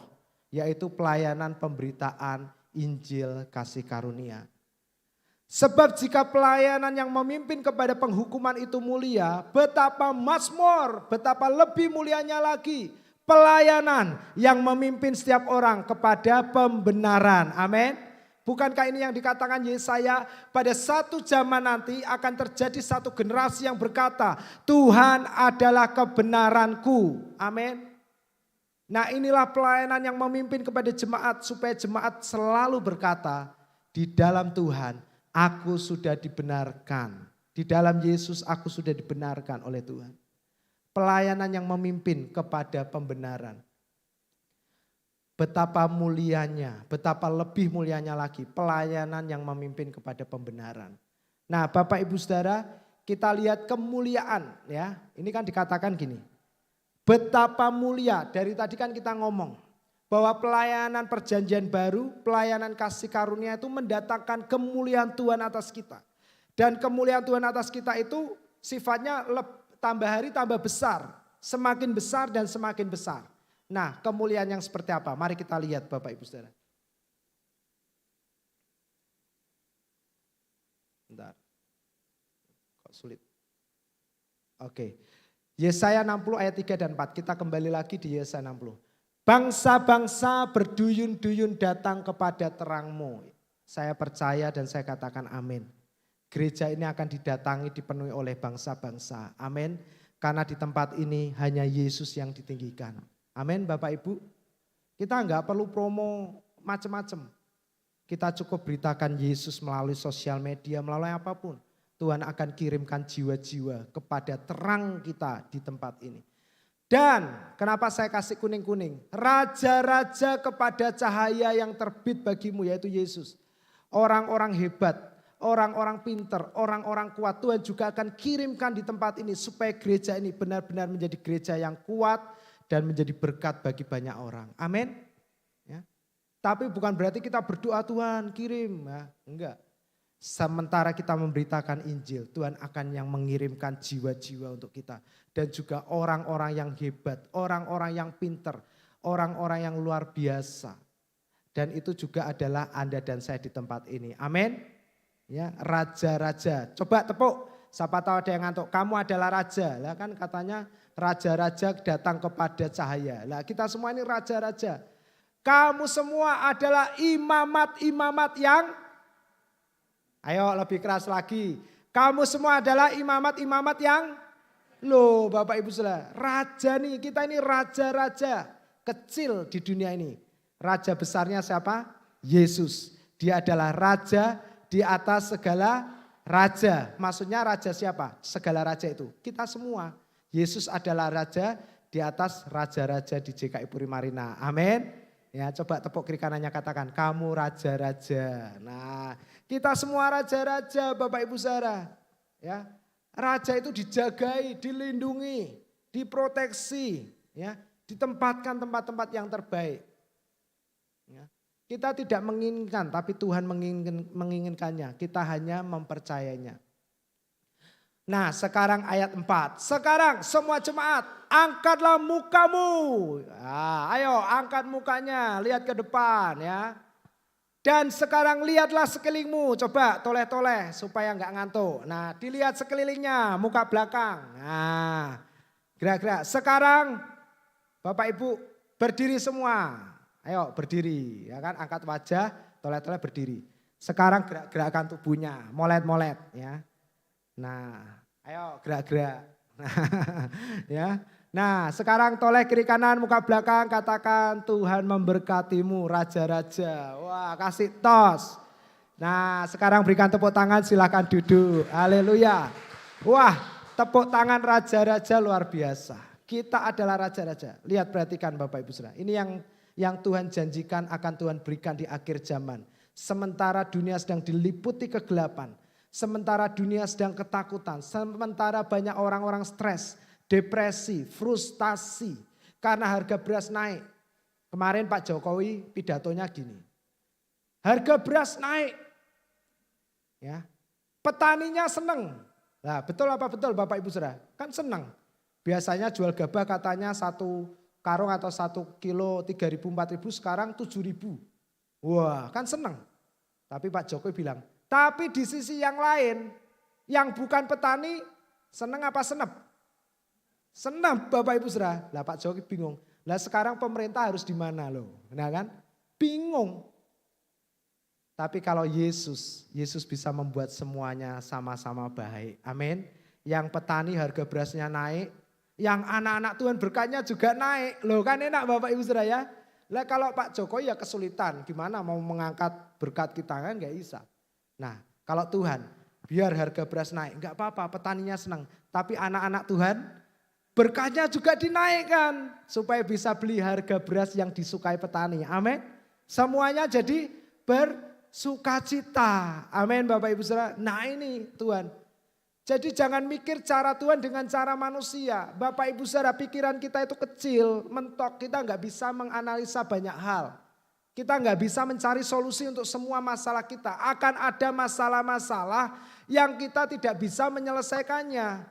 A: yaitu pelayanan pemberitaan Injil kasih karunia. Sebab jika pelayanan yang memimpin kepada penghukuman itu mulia, betapa much more, betapa lebih mulianya lagi pelayanan yang memimpin setiap orang kepada pembenaran. Amin. Bukankah ini yang dikatakan Yesaya, pada satu zaman nanti akan terjadi satu generasi yang berkata, Tuhan adalah kebenaranku. Amin. Nah, inilah pelayanan yang memimpin kepada jemaat supaya jemaat selalu berkata, di dalam Tuhan aku sudah dibenarkan. Di dalam Yesus aku sudah dibenarkan oleh Tuhan. Pelayanan yang memimpin kepada pembenaran. Betapa mulianya, betapa lebih mulianya lagi pelayanan yang memimpin kepada pembenaran. Nah, Bapak Ibu Saudara, kita lihat kemuliaan ya. Ini kan dikatakan gini. Betapa mulia, dari tadi kan kita ngomong. bahwa pelayanan perjanjian baru, pelayanan kasih karunia itu mendatangkan kemuliaan Tuhan atas kita. Dan kemuliaan Tuhan atas kita itu sifatnya tambah hari tambah besar. Semakin besar dan semakin besar. Nah, kemuliaan yang seperti apa? Mari kita lihat Bapak Ibu Saudara. Bentar. Kok sulit? Oke. Yesaya 60 ayat 3 dan 4. Kita kembali lagi di Yesaya 60. Bangsa-bangsa berduyun-duyun datang kepada terang-Mu. Saya percaya dan saya katakan amin. Gereja ini akan didatangi, dipenuhi oleh bangsa-bangsa. Amin. Karena di tempat ini hanya Yesus yang ditinggikan. Amin Bapak Ibu. Kita enggak perlu promo macam-macam. Kita cukup beritakan Yesus melalui sosial media, melalui apapun. Tuhan akan kirimkan jiwa-jiwa kepada terang kita di tempat ini. Dan kenapa saya kasih kuning-kuning? Raja-raja kepada cahaya yang terbit bagimu yaitu Yesus. Orang-orang hebat, orang-orang pinter, orang-orang kuat Tuhan juga akan kirimkan di tempat ini supaya gereja ini benar-benar menjadi gereja yang kuat dan menjadi berkat bagi banyak orang. Amin. Ya. Tapi bukan berarti kita berdoa Tuhan kirim, ya, enggak. Sementara kita memberitakan Injil, Tuhan akan yang mengirimkan jiwa-jiwa untuk kita. Dan juga orang-orang yang hebat, orang-orang yang pinter, orang-orang yang luar biasa. Dan itu juga adalah Anda dan saya di tempat ini. Amin. Ya, raja-raja. Coba tepuk, siapa tahu ada yang ngantuk. Kamu adalah raja. Lah kan katanya raja-raja datang kepada cahaya. Lah kita semua ini raja-raja. Kamu semua adalah imamat-imamat yang, ayo lebih keras lagi. Kamu semua adalah imamat-imamat yang, loh Bapak Ibu Saudara, raja nih, kita ini raja-raja kecil di dunia ini. Raja besarnya siapa? Yesus. Dia adalah raja di atas segala raja. Maksudnya raja siapa? Segala raja itu. Kita semua. Yesus adalah raja di atas raja-raja di JKI Puri Marina. Amin. Ya, coba tepuk kiri kanannya katakan, kamu raja-raja. Nah, kita semua raja-raja Bapak Ibu Saudara. Ya, raja itu dijagai, dilindungi, diproteksi, ya, ditempatkan tempat-tempat yang terbaik. Ya. Kita tidak menginginkan, tapi Tuhan menginginkannya. Kita hanya mempercayainya. Nah sekarang ayat 4. Sekarang semua jemaat angkatlah mukamu. Nah, ayo angkat mukanya, lihat ke depan ya. Dan sekarang lihatlah sekelilingmu. Coba toleh-toleh supaya enggak ngantuk. Nah dilihat sekelilingnya, muka belakang. Nah gerak-gerak. Sekarang Bapak Ibu berdiri semua. Ayo berdiri ya kan, angkat wajah, toleh-toleh berdiri. Sekarang gerak-gerakan tubuhnya, molet-molet ya. Nah, ayo gerak-gerak. Ya. Nah, sekarang toleh kiri kanan muka belakang katakan Tuhan memberkatimu raja-raja. Wah, kasih tos. Nah, sekarang berikan tepuk tangan, silakan duduk. Haleluya. Wah, tepuk tangan raja-raja luar biasa. Kita adalah raja-raja. Lihat perhatikan Bapak Ibu Saudara. Ini yang Tuhan janjikan akan Tuhan berikan di akhir zaman. Sementara dunia sedang diliputi kegelapan. Sementara dunia sedang ketakutan, sementara banyak orang-orang stres, depresi, frustasi karena harga beras naik. Kemarin Pak Jokowi pidatonya gini, harga beras naik, ya, petaninya seneng. Nah betul apa betul Bapak Ibu Saudara? Kan seneng. Biasanya jual gabah katanya 1 karung atau 1 kilo 3.000 4.000, sekarang 7.000. Wah kan seneng. Tapi Pak Jokowi bilang, tapi di sisi yang lain, yang bukan petani, seneng apa senep? Senep Bapak Ibu Saudara. Lah Pak Jokowi bingung. Lah sekarang pemerintah harus di mana loh? Nah kan? Bingung. Tapi kalau Yesus bisa membuat semuanya sama-sama baik. Amin. Yang petani harga berasnya naik, yang anak-anak Tuhan berkatnya juga naik. Loh kan enak Bapak Ibu Saudara ya. Lah kalau Pak Jokowi ya kesulitan, gimana mau mengangkat berkat kita kan gak bisa. Nah kalau Tuhan biar harga beras naik, enggak apa-apa petaninya senang. Tapi anak-anak Tuhan berkahnya juga dinaikkan. Supaya bisa beli harga beras yang disukai petani. Amin. Semuanya jadi bersukacita. Amin Bapak Ibu Saudara. Nah ini Tuhan. Jadi jangan mikir cara Tuhan dengan cara manusia. Bapak Ibu Saudara, pikiran kita itu kecil, mentok, kita nggak bisa menganalisa banyak hal. Kita nggak bisa mencari solusi untuk semua masalah kita. Akan ada masalah-masalah yang kita tidak bisa menyelesaikannya.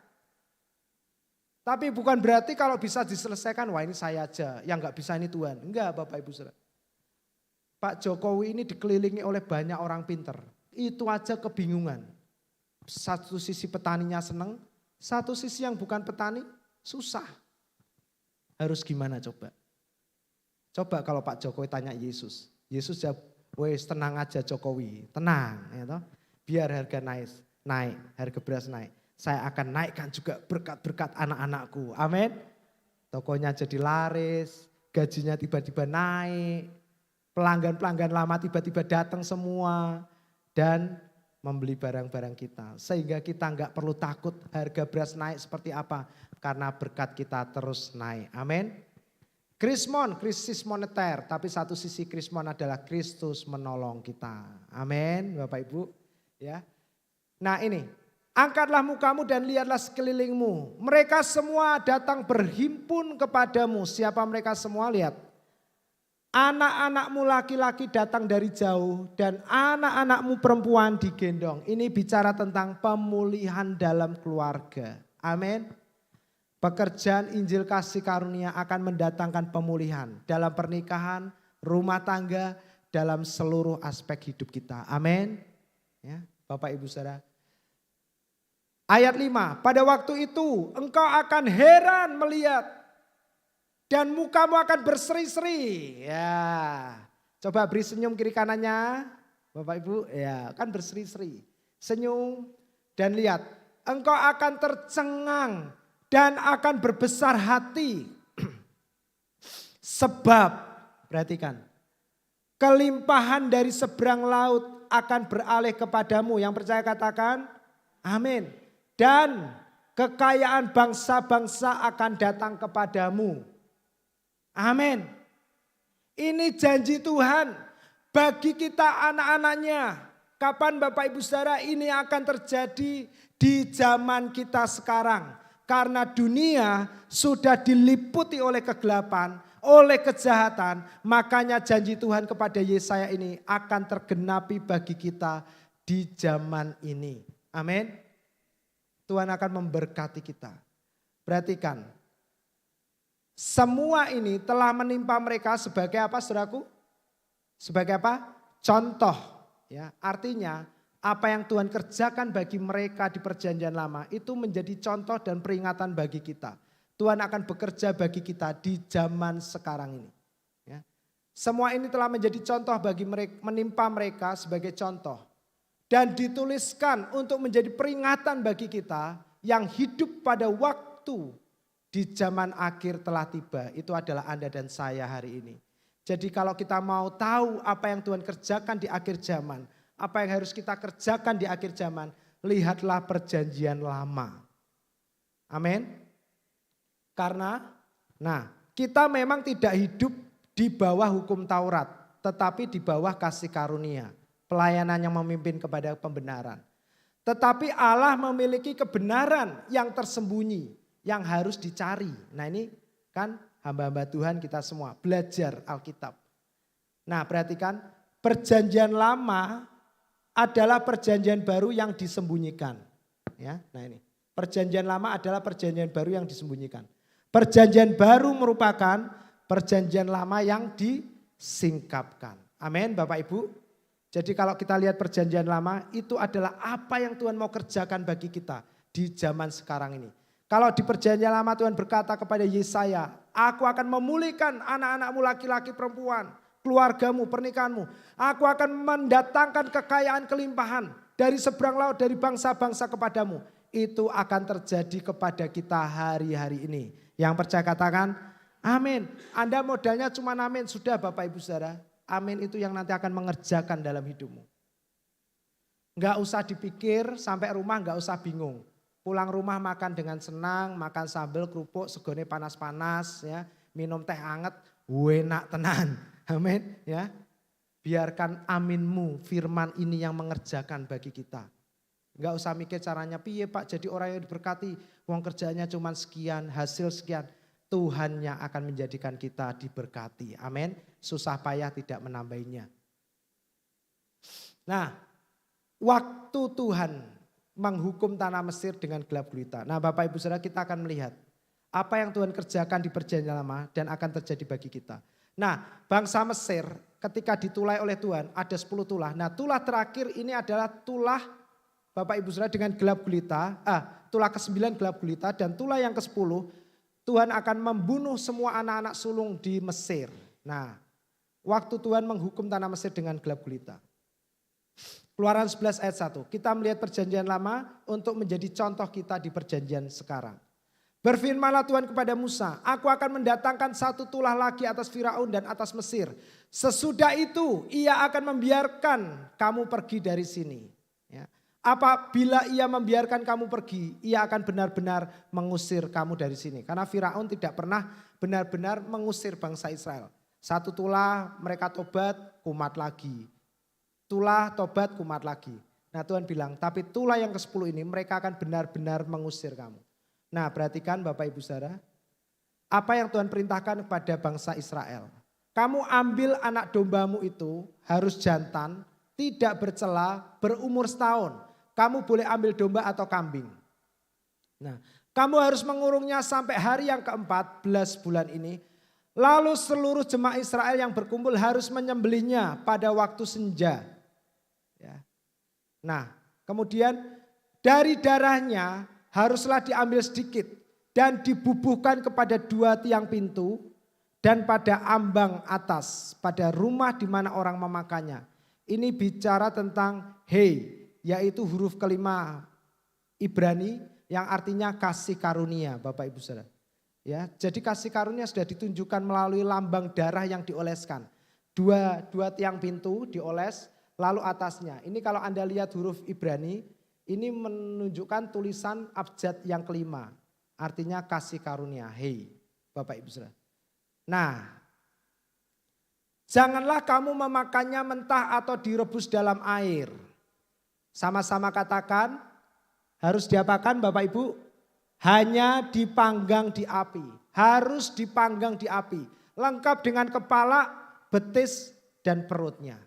A: Tapi bukan berarti kalau bisa diselesaikan, wah ini saya aja, yang nggak bisa ini Tuhan. Enggak Bapak Ibu Saudara. Pak Jokowi ini dikelilingi oleh banyak orang pinter. Itu aja kebingungan. Satu sisi petaninya seneng, satu sisi yang bukan petani susah. Harus gimana coba? Coba kalau Pak Jokowi tanya Yesus. Yesus jawab, wes tenang aja Jokowi, tenang. Ya toh? Biar harga naik, harga beras naik. Saya akan naikkan juga berkat-berkat anak-anakku. Amin. Tokonya jadi laris, gajinya tiba-tiba naik. Pelanggan-pelanggan lama tiba-tiba datang semua. Dan membeli barang-barang kita. Sehingga kita enggak perlu takut harga beras naik seperti apa. Karena berkat kita terus naik. Amin. Krismon, krisis moneter. Tapi satu sisi krismon adalah Kristus menolong kita. Amin Bapak Ibu. Ya. Nah ini, angkatlah mukamu dan lihatlah sekelilingmu. Mereka semua datang berhimpun kepadamu. Siapa mereka semua? Lihat. Anak-anakmu laki-laki datang dari jauh dan anak-anakmu perempuan digendong. Ini bicara tentang pemulihan dalam keluarga. Amin. Pekerjaan Injil Kasih Karunia akan mendatangkan pemulihan dalam pernikahan, rumah tangga, dalam seluruh aspek hidup kita. Amin. Ya, Bapak Ibu Saudara. Ayat 5, pada waktu itu engkau akan heran melihat dan mukamu akan berseri-seri. Ya, coba beri senyum kiri kanannya, Bapak Ibu. Ya, kan berseri-seri. Senyum dan lihat, engkau akan tercengang dan akan berbesar hati. Sebab, perhatikan, kelimpahan dari seberang laut akan beralih kepadamu. Yang percaya katakan, amin. Dan kekayaan bangsa-bangsa akan datang kepadamu. Amin. Ini janji Tuhan bagi kita anak-anaknya. Kapan Bapak Ibu Saudara ini akan terjadi di zaman kita sekarang. Karena dunia sudah diliputi oleh kegelapan, oleh kejahatan. Makanya janji Tuhan kepada Yesaya ini akan tergenapi bagi kita di zaman ini. Amin. Tuhan akan memberkati kita. Perhatikan. Semua ini telah menimpa mereka sebagai apa saudaraku? Sebagai apa? Contoh. Ya, artinya apa yang Tuhan kerjakan bagi mereka di perjanjian lama itu menjadi contoh dan peringatan bagi kita. Tuhan akan bekerja bagi kita di zaman sekarang ini. Ya. Semua ini telah menjadi contoh bagi mereka, menimpa mereka sebagai contoh. Dan dituliskan untuk menjadi peringatan bagi kita yang hidup pada waktu di zaman akhir telah tiba. Itu adalah Anda dan saya hari ini. Jadi kalau kita mau tahu apa yang Tuhan kerjakan di akhir zaman, apa yang harus kita kerjakan di akhir zaman, lihatlah perjanjian lama. Amin. Karena kita memang tidak hidup di bawah hukum Taurat, tetapi di bawah kasih karunia. Pelayanan yang memimpin kepada pembenaran. Tetapi Allah memiliki kebenaran yang tersembunyi, yang harus dicari. Nah ini kan hamba-hamba Tuhan kita semua belajar Alkitab. Nah perhatikan, perjanjian lama adalah perjanjian baru yang disembunyikan. Ya, nah ini perjanjian lama adalah perjanjian baru yang disembunyikan. Perjanjian baru merupakan perjanjian lama yang disingkapkan. Amin Bapak Ibu. Jadi kalau kita lihat perjanjian lama itu adalah apa yang Tuhan mau kerjakan bagi kita di zaman sekarang ini. Kalau di perjanjian lama Tuhan berkata kepada Yesaya, aku akan memulihkan anak-anakmu laki-laki perempuan, keluargamu, pernikahanmu. Aku akan mendatangkan kekayaan kelimpahan dari seberang laut, dari bangsa-bangsa kepadamu. Itu akan terjadi kepada kita hari-hari ini. Yang percaya katakan, amin. Anda modalnya cuma amin, sudah Bapak Ibu Saudara. Amin itu yang nanti akan mengerjakan dalam hidupmu. Enggak usah dipikir sampai rumah, enggak usah bingung. Pulang rumah makan dengan senang, makan sambal, kerupuk, segone panas-panas, ya, minum teh hangat, enak tenan. Amin, ya. Biarkan aminmu, firman ini yang mengerjakan bagi kita. Enggak usah mikir caranya piye Pak jadi orang yang diberkati. Uang kerjanya cuma sekian, hasil sekian. Tuhan yang akan menjadikan kita diberkati. Amin. Susah payah tidak menambahinya. Nah, waktu Tuhan menghukum tanah Mesir dengan gelap gulita. Nah Bapak Ibu Saudara, kita akan melihat apa yang Tuhan kerjakan di perjanjian lama dan akan terjadi bagi kita. Nah, bangsa Mesir ketika ditulai oleh Tuhan ada 10 tulah. Nah, tulah terakhir ini adalah tulah Bapak Ibu Saudara dengan gelap gulita. Tulah ke-9 gelap gulita dan tulah yang ke-10 Tuhan akan membunuh semua anak-anak sulung di Mesir. Nah, waktu Tuhan menghukum tanah Mesir dengan gelap gulita. Keluaran 11 ayat 1. Kita melihat perjanjian lama untuk menjadi contoh kita di perjanjian sekarang. Berfirmanlah Tuhan kepada Musa, aku akan mendatangkan satu tulah lagi atas Firaun dan atas Mesir. Sesudah itu ia akan membiarkan kamu pergi dari sini. Ya. Apabila ia membiarkan kamu pergi, ia akan benar-benar mengusir kamu dari sini. Karena Firaun tidak pernah benar-benar mengusir bangsa Israel. Satu tulah mereka tobat, kumat lagi. Tulah tobat, kumat lagi. Nah Tuhan bilang, tapi tulah yang ke-10 ini mereka akan benar-benar mengusir kamu. Nah perhatikan Bapak Ibu Saudara, apa yang Tuhan perintahkan kepada bangsa Israel. Kamu ambil anak dombamu itu harus jantan, tidak bercela, berumur setahun. Kamu boleh ambil domba atau kambing. Nah, kamu harus mengurungnya sampai hari yang ke-14 bulan ini. Lalu seluruh jemaah Israel yang berkumpul harus menyembelihnya pada waktu senja. Ya. Nah, kemudian dari darahnya haruslah diambil sedikit dan dibubuhkan kepada 2 tiang pintu dan pada ambang atas, pada rumah di mana orang memakannya. Ini bicara tentang hei, yaitu huruf kelima Ibrani yang artinya kasih karunia Bapak Ibu Saudara. Ya, jadi kasih karunia sudah ditunjukkan melalui lambang darah yang dioleskan. Dua tiang pintu dioles lalu atasnya. Ini kalau Anda lihat huruf Ibrani ini menunjukkan tulisan abjad yang kelima. Artinya kasih karunia. Hei Bapak Ibu Saudara. Nah, janganlah kamu memakannya mentah atau direbus dalam air. Sama-sama katakan, harus diapakan Bapak Ibu? Hanya dipanggang di api. Harus dipanggang di api. Lengkap dengan kepala, betis, dan perutnya.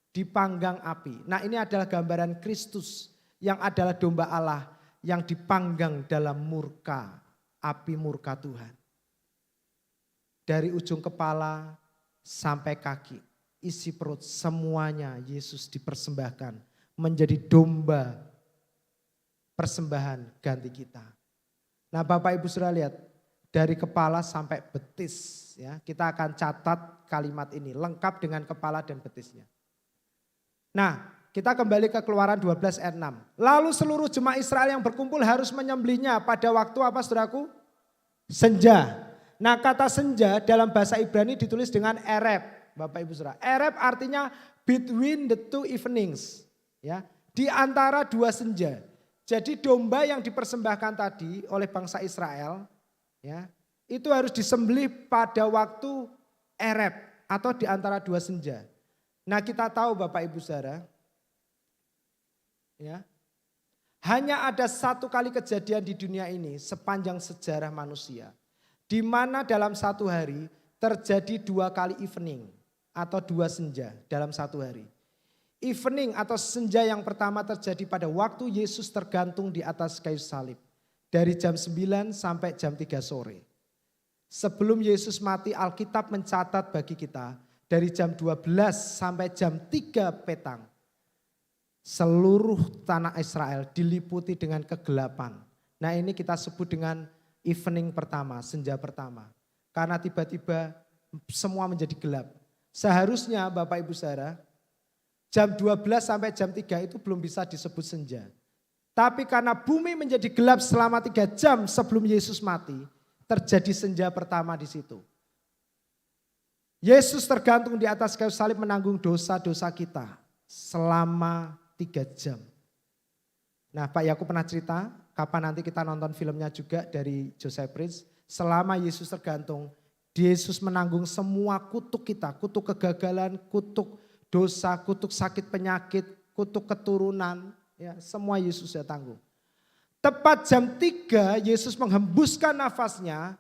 A: Dipanggang api. Nah ini adalah gambaran Kristus yang adalah domba Allah yang dipanggang dalam murka, api murka Tuhan. Dari ujung kepala sampai kaki, isi perut semuanya Yesus dipersembahkan. Menjadi domba persembahan ganti kita. Nah Bapak Ibu Saudara lihat dari kepala sampai betis ya, kita akan catat kalimat ini lengkap dengan kepala dan betisnya. Nah kita kembali ke Keluaran 12 ayat 6. Lalu seluruh jemaah Israel yang berkumpul harus menyembelihnya pada waktu apa saudaraku? Senja. Nah kata senja dalam bahasa Ibrani ditulis dengan ereb Bapak Ibu Saudara. Ereb artinya between the 2 evenings. Ya, di antara 2 senja. Jadi domba yang dipersembahkan tadi oleh bangsa Israel, ya, itu harus disembelih pada waktu ereb atau di antara 2 senja. Nah kita tahu Bapak Ibu Saudara, ya, hanya ada 1 kali kejadian di dunia ini sepanjang sejarah manusia, di mana dalam 1 hari terjadi 2 kali evening atau 2 senja dalam 1 hari. Evening atau senja yang pertama terjadi pada waktu Yesus tergantung di atas kayu salib. Dari jam 9 sampai jam 3 sore. Sebelum Yesus mati Alkitab mencatat bagi kita dari jam 12 sampai jam 3 petang. Seluruh tanah Israel diliputi dengan kegelapan. Nah ini kita sebut dengan evening pertama, senja pertama. Karena tiba-tiba semua menjadi gelap. Seharusnya Bapak Ibu Saudara, jam 12 sampai jam 3 itu belum bisa disebut senja. Tapi karena bumi menjadi gelap selama 3 jam sebelum Yesus mati, terjadi senja pertama di situ. Yesus tergantung di atas kayu salib menanggung dosa-dosa kita selama 3 jam. Nah Pak Yakub pernah cerita, kapan nanti kita nonton filmnya juga dari Joseph Prince. Selama Yesus tergantung, Yesus menanggung semua kutuk kita, kutuk kegagalan, kutuk dosa, kutuk sakit penyakit, kutuk keturunan, Ya, semua Yesus sudah tanggung. Tepat jam 3 Yesus menghembuskan nafasnya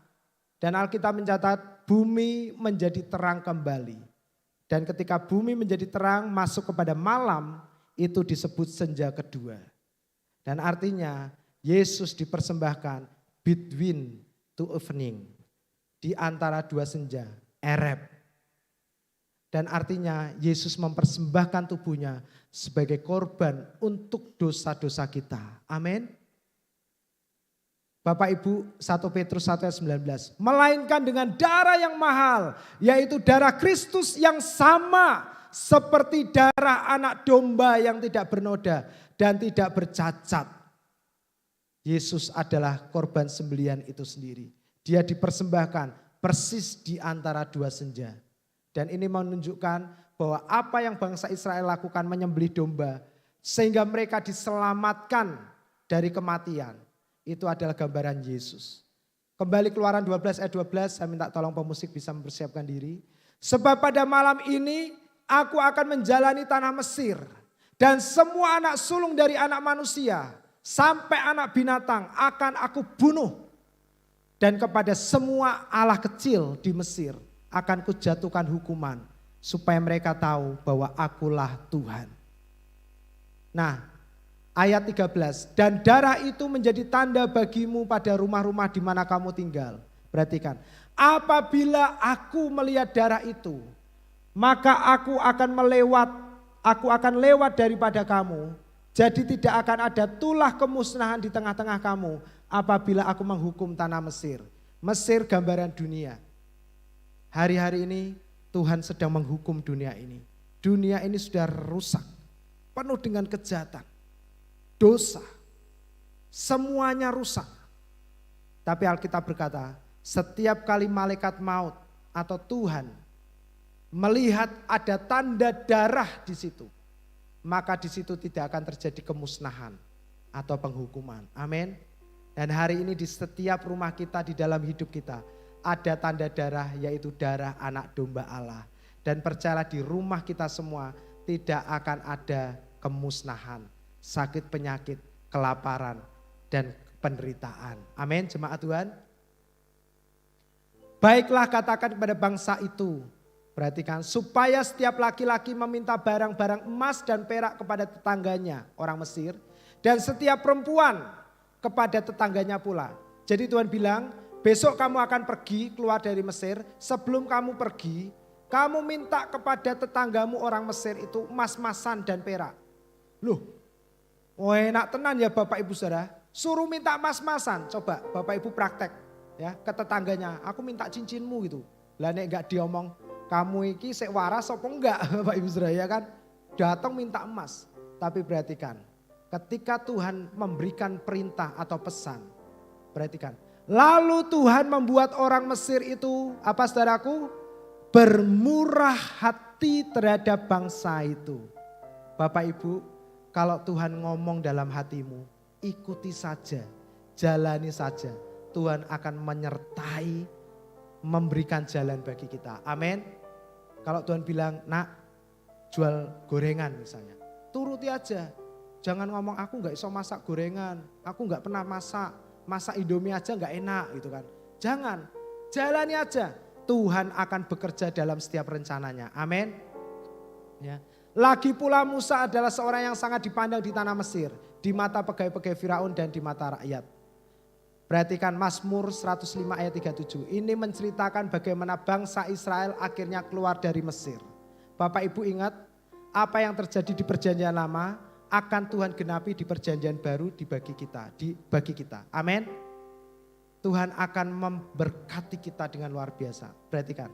A: dan Alkitab mencatat bumi menjadi terang kembali. Dan ketika bumi menjadi terang masuk kepada malam, itu disebut senja kedua. Dan artinya Yesus dipersembahkan between two evening. Di antara dua senja, Ereb. Dan artinya Yesus mempersembahkan tubuhnya sebagai korban untuk dosa-dosa kita. Amin. Bapak Ibu 1 Petrus 1 ayat 19. Melainkan dengan darah yang mahal, yaitu darah Kristus yang sama seperti darah anak domba yang tidak bernoda dan tidak bercacat. Yesus adalah korban sembelihan itu sendiri. Dia dipersembahkan persis di antara dua senja. Dan ini menunjukkan bahwa apa yang bangsa Israel lakukan menyembelih domba sehingga mereka diselamatkan dari kematian. Itu adalah gambaran Yesus. Kembali Keluaran 12 ayat 12, saya minta tolong pemusik bisa mempersiapkan diri. Sebab pada malam ini aku akan menjalani tanah Mesir. Dan semua anak sulung dari anak manusia sampai anak binatang akan aku bunuh. Dan kepada semua Allah kecil di Mesir akan kujatuhkan hukuman. Supaya mereka tahu bahwa akulah Tuhan. Nah, ayat 13, dan darah itu menjadi tanda bagimu pada rumah-rumah di mana kamu tinggal. Perhatikan, apabila aku melihat darah itu, maka aku akan lewat daripada kamu. Jadi tidak akan ada tulah kemusnahan di tengah-tengah kamu apabila aku menghukum tanah Mesir. Mesir gambaran dunia. Hari-hari ini Tuhan sedang menghukum dunia ini. Dunia ini sudah rusak, penuh dengan kejahatan. Dosa, semuanya rusak. Tapi Alkitab berkata, setiap kali malaikat maut atau Tuhan melihat ada tanda darah di situ, maka di situ tidak akan terjadi kemusnahan atau penghukuman. Amin. Dan hari ini di setiap rumah kita, di dalam hidup kita, ada tanda darah, yaitu darah anak domba Allah. Dan percayalah di rumah kita semua tidak akan ada kemusnahan, sakit penyakit, kelaparan, dan penderitaan. Amin, jemaat Tuhan. Baiklah katakan kepada bangsa itu, perhatikan, supaya setiap laki-laki meminta barang-barang emas dan perak kepada tetangganya, orang Mesir, dan setiap perempuan kepada tetangganya pula. Jadi Tuhan bilang, besok kamu akan pergi keluar dari Mesir, sebelum kamu pergi, kamu minta kepada tetanggamu orang Mesir itu emas-emasan dan perak. Loh, oh enak tenan ya Bapak Ibu Saudara, suruh minta emas-emasan. Coba Bapak Ibu praktek ya ke tetangganya, aku minta cincinmu gitu. Lah nek enggak diomong, kamu iki sik waras apa enggak Bapak Ibu Saudara ya kan? Datang minta emas. Tapi perhatikan, ketika Tuhan memberikan perintah atau pesan, perhatikan. Lalu Tuhan membuat orang Mesir itu, apa saudaraku? Bermurah hati terhadap bangsa itu. Bapak Ibu, kalau Tuhan ngomong dalam hatimu, ikuti saja, jalani saja. Tuhan akan menyertai, memberikan jalan bagi kita. Amin. Kalau Tuhan bilang, nak jual gorengan misalnya, turuti aja. Jangan ngomong aku gak bisa masak gorengan, aku gak pernah masak Indomie aja gak enak gitu kan. Jangan, jalani aja. Tuhan akan bekerja dalam setiap rencananya. Amin. Ya. Lagi pula Musa adalah seorang yang sangat dipandang di tanah Mesir, di mata pegawai-pegawai Firaun dan di mata rakyat. Perhatikan Mazmur 105 ayat 37. Ini menceritakan bagaimana bangsa Israel akhirnya keluar dari Mesir. Bapak Ibu ingat apa yang terjadi di perjanjian lama akan Tuhan genapi di perjanjian baru bagi kita. Amin. Tuhan akan memberkati kita dengan luar biasa. Perhatikan.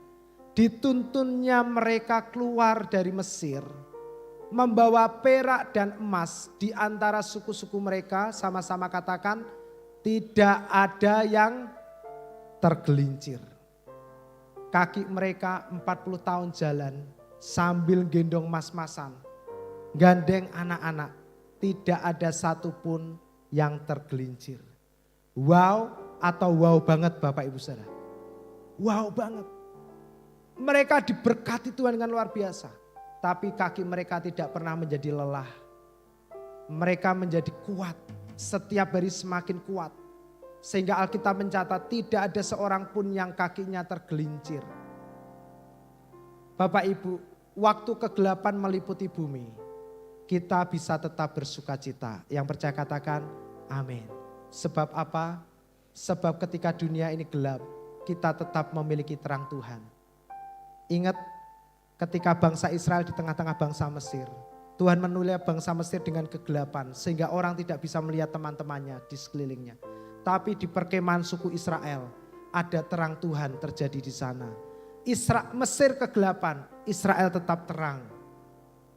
A: Dituntunnya mereka keluar dari Mesir, membawa perak dan emas di antara suku-suku mereka, sama-sama katakan, tidak ada yang tergelincir. Kaki mereka 40 tahun jalan sambil gendong mas-masan, gandeng anak-anak, tidak ada satupun yang tergelincir. Wow atau wow banget Bapak Ibu Saudara? Wow banget. Mereka diberkati Tuhan dengan luar biasa. Tapi kaki mereka tidak pernah menjadi lelah. Mereka menjadi kuat, setiap hari semakin kuat. Sehingga Alkitab mencatat tidak ada seorang pun yang kakinya tergelincir. Bapak Ibu, waktu kegelapan meliputi bumi, kita bisa tetap bersuka cita. Yang percaya katakan amin. Sebab apa? Sebab ketika dunia ini gelap, kita tetap memiliki terang Tuhan. Ingat ketika bangsa Israel di tengah-tengah bangsa Mesir, Tuhan menulis bangsa Mesir dengan kegelapan sehingga orang tidak bisa melihat teman-temannya di sekelilingnya. Tapi di perkemahan suku Israel ada terang Tuhan terjadi di sana. Mesir kegelapan, Israel tetap terang.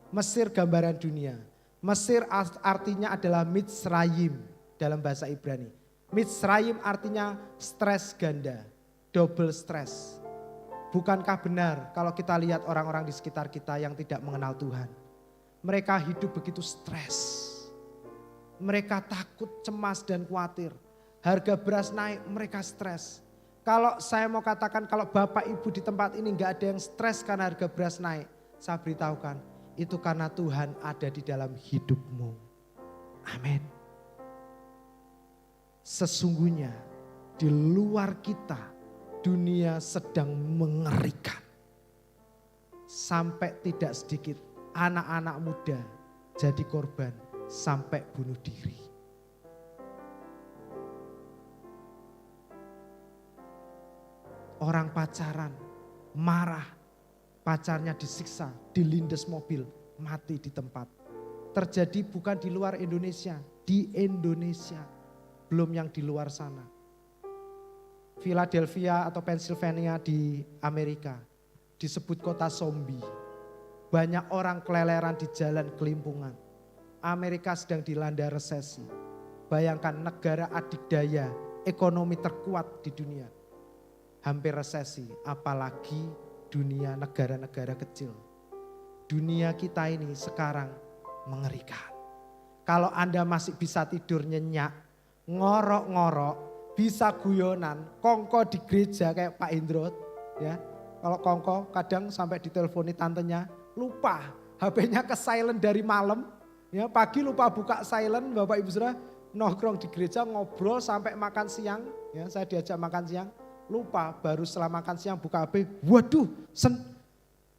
A: Mesir gambaran dunia. Mesir artinya adalah Mitzrayim dalam bahasa Ibrani. Mitzrayim artinya stres ganda, double stres. Bukankah benar kalau kita lihat orang-orang di sekitar kita yang tidak mengenal Tuhan? Mereka hidup begitu stres. Mereka takut, cemas dan khawatir. Harga beras naik, mereka stres. Kalau saya mau katakan kalau Bapak Ibu di tempat ini gak ada yang stres karena harga beras naik. Saya beritahukan, itu karena Tuhan ada di dalam hidupmu. Amin. Sesungguhnya di luar kita dunia sedang mengerikan. Sampai tidak sedikit anak-anak muda jadi korban sampai bunuh diri. Orang pacaran, marah, pacarnya disiksa, dilindas mobil, mati di tempat. Terjadi bukan di luar Indonesia, di Indonesia. Belum yang di luar sana. Philadelphia atau Pennsylvania di Amerika disebut kota zombie. Banyak orang keleleran di jalan kelimpungan. Amerika sedang dilanda resesi. Bayangkan negara adidaya, ekonomi terkuat di dunia. Hampir resesi, apalagi dunia negara-negara kecil. Dunia kita ini sekarang mengerikan. Kalau Anda masih bisa tidur nyenyak, ngorok-ngorok, bisa guyonan, kongko di gereja kayak Pak Indro, ya. Kalau kongko kadang sampai diteleponi tantenya, lupa HP-nya ke silent dari malam, ya pagi lupa buka silent, Bapak Ibu Saudara nongkrong di gereja ngobrol sampai makan siang, ya saya diajak makan siang, lupa baru setelah makan siang buka HP, waduh,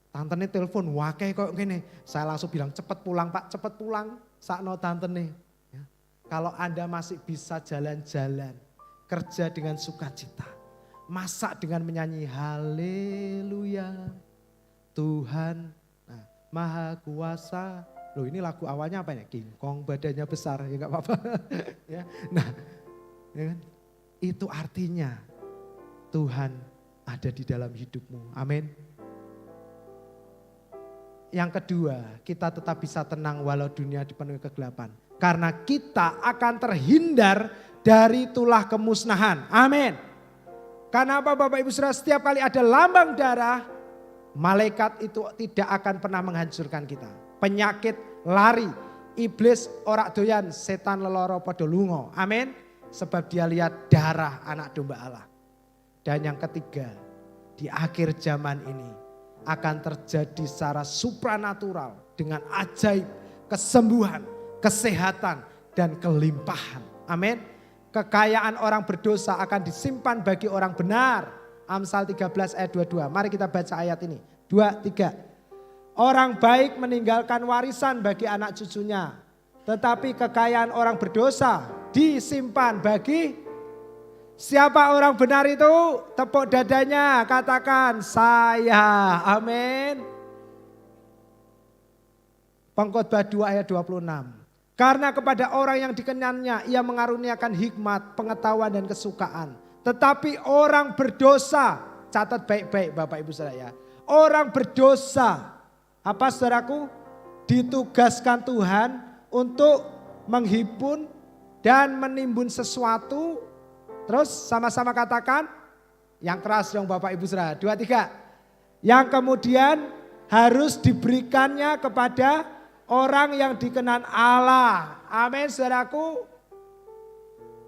A: tantenya telepon, wakai kok gini, saya langsung bilang cepet pulang Pak, cepet pulang, sakno tantenya. Ya. Kalau Anda masih bisa jalan-jalan, kerja dengan sukacita, masak dengan menyanyi haleluya, Tuhan nah, Maha Kuasa. Loh ini lagu awalnya apa ya? King Kong badannya besar, ya gak apa-apa. Ya. Nah, ya kan? Itu artinya Tuhan ada di dalam hidupmu. Amin. Yang kedua, kita tetap bisa tenang walau dunia dipenuhi kegelapan. Karena kita akan terhindar dari tulah kemusnahan. Amin. Karena apa Bapak Ibu Saudara, setiap kali ada lambang darah, malaikat itu tidak akan pernah menghancurkan kita. Penyakit lari, iblis orak doyan, setan leloro podo lungo. Amin. Sebab dia lihat darah anak domba Allah. Dan yang ketiga, di akhir zaman ini akan terjadi secara supranatural dengan ajaib, kesembuhan, kesehatan, dan kelimpahan. Amin. Kekayaan orang berdosa akan disimpan bagi orang benar. Amsal 13 ayat 22. Mari kita baca ayat ini. 2, 3. Orang baik meninggalkan warisan bagi anak cucunya. Tetapi kekayaan orang berdosa disimpan bagi siapa orang benar itu? Tepuk dadanya, katakan saya. Amin. Pengkhotbah 2 ayat 26. Karena kepada orang yang dikenyangnya ia mengaruniakan hikmat, pengetahuan dan kesukaan. Tetapi orang berdosa, catat baik-baik Bapak Ibu Saudara ya. Orang berdosa, apa saudaraku? Ditugaskan Tuhan untuk menghimpun dan menimbun sesuatu. Terus sama-sama katakan, yang keras dong Bapak Ibu Saudara. 2, 3. Yang kemudian harus diberikannya kepada orang yang dikenan Allah. Amin saudaraku.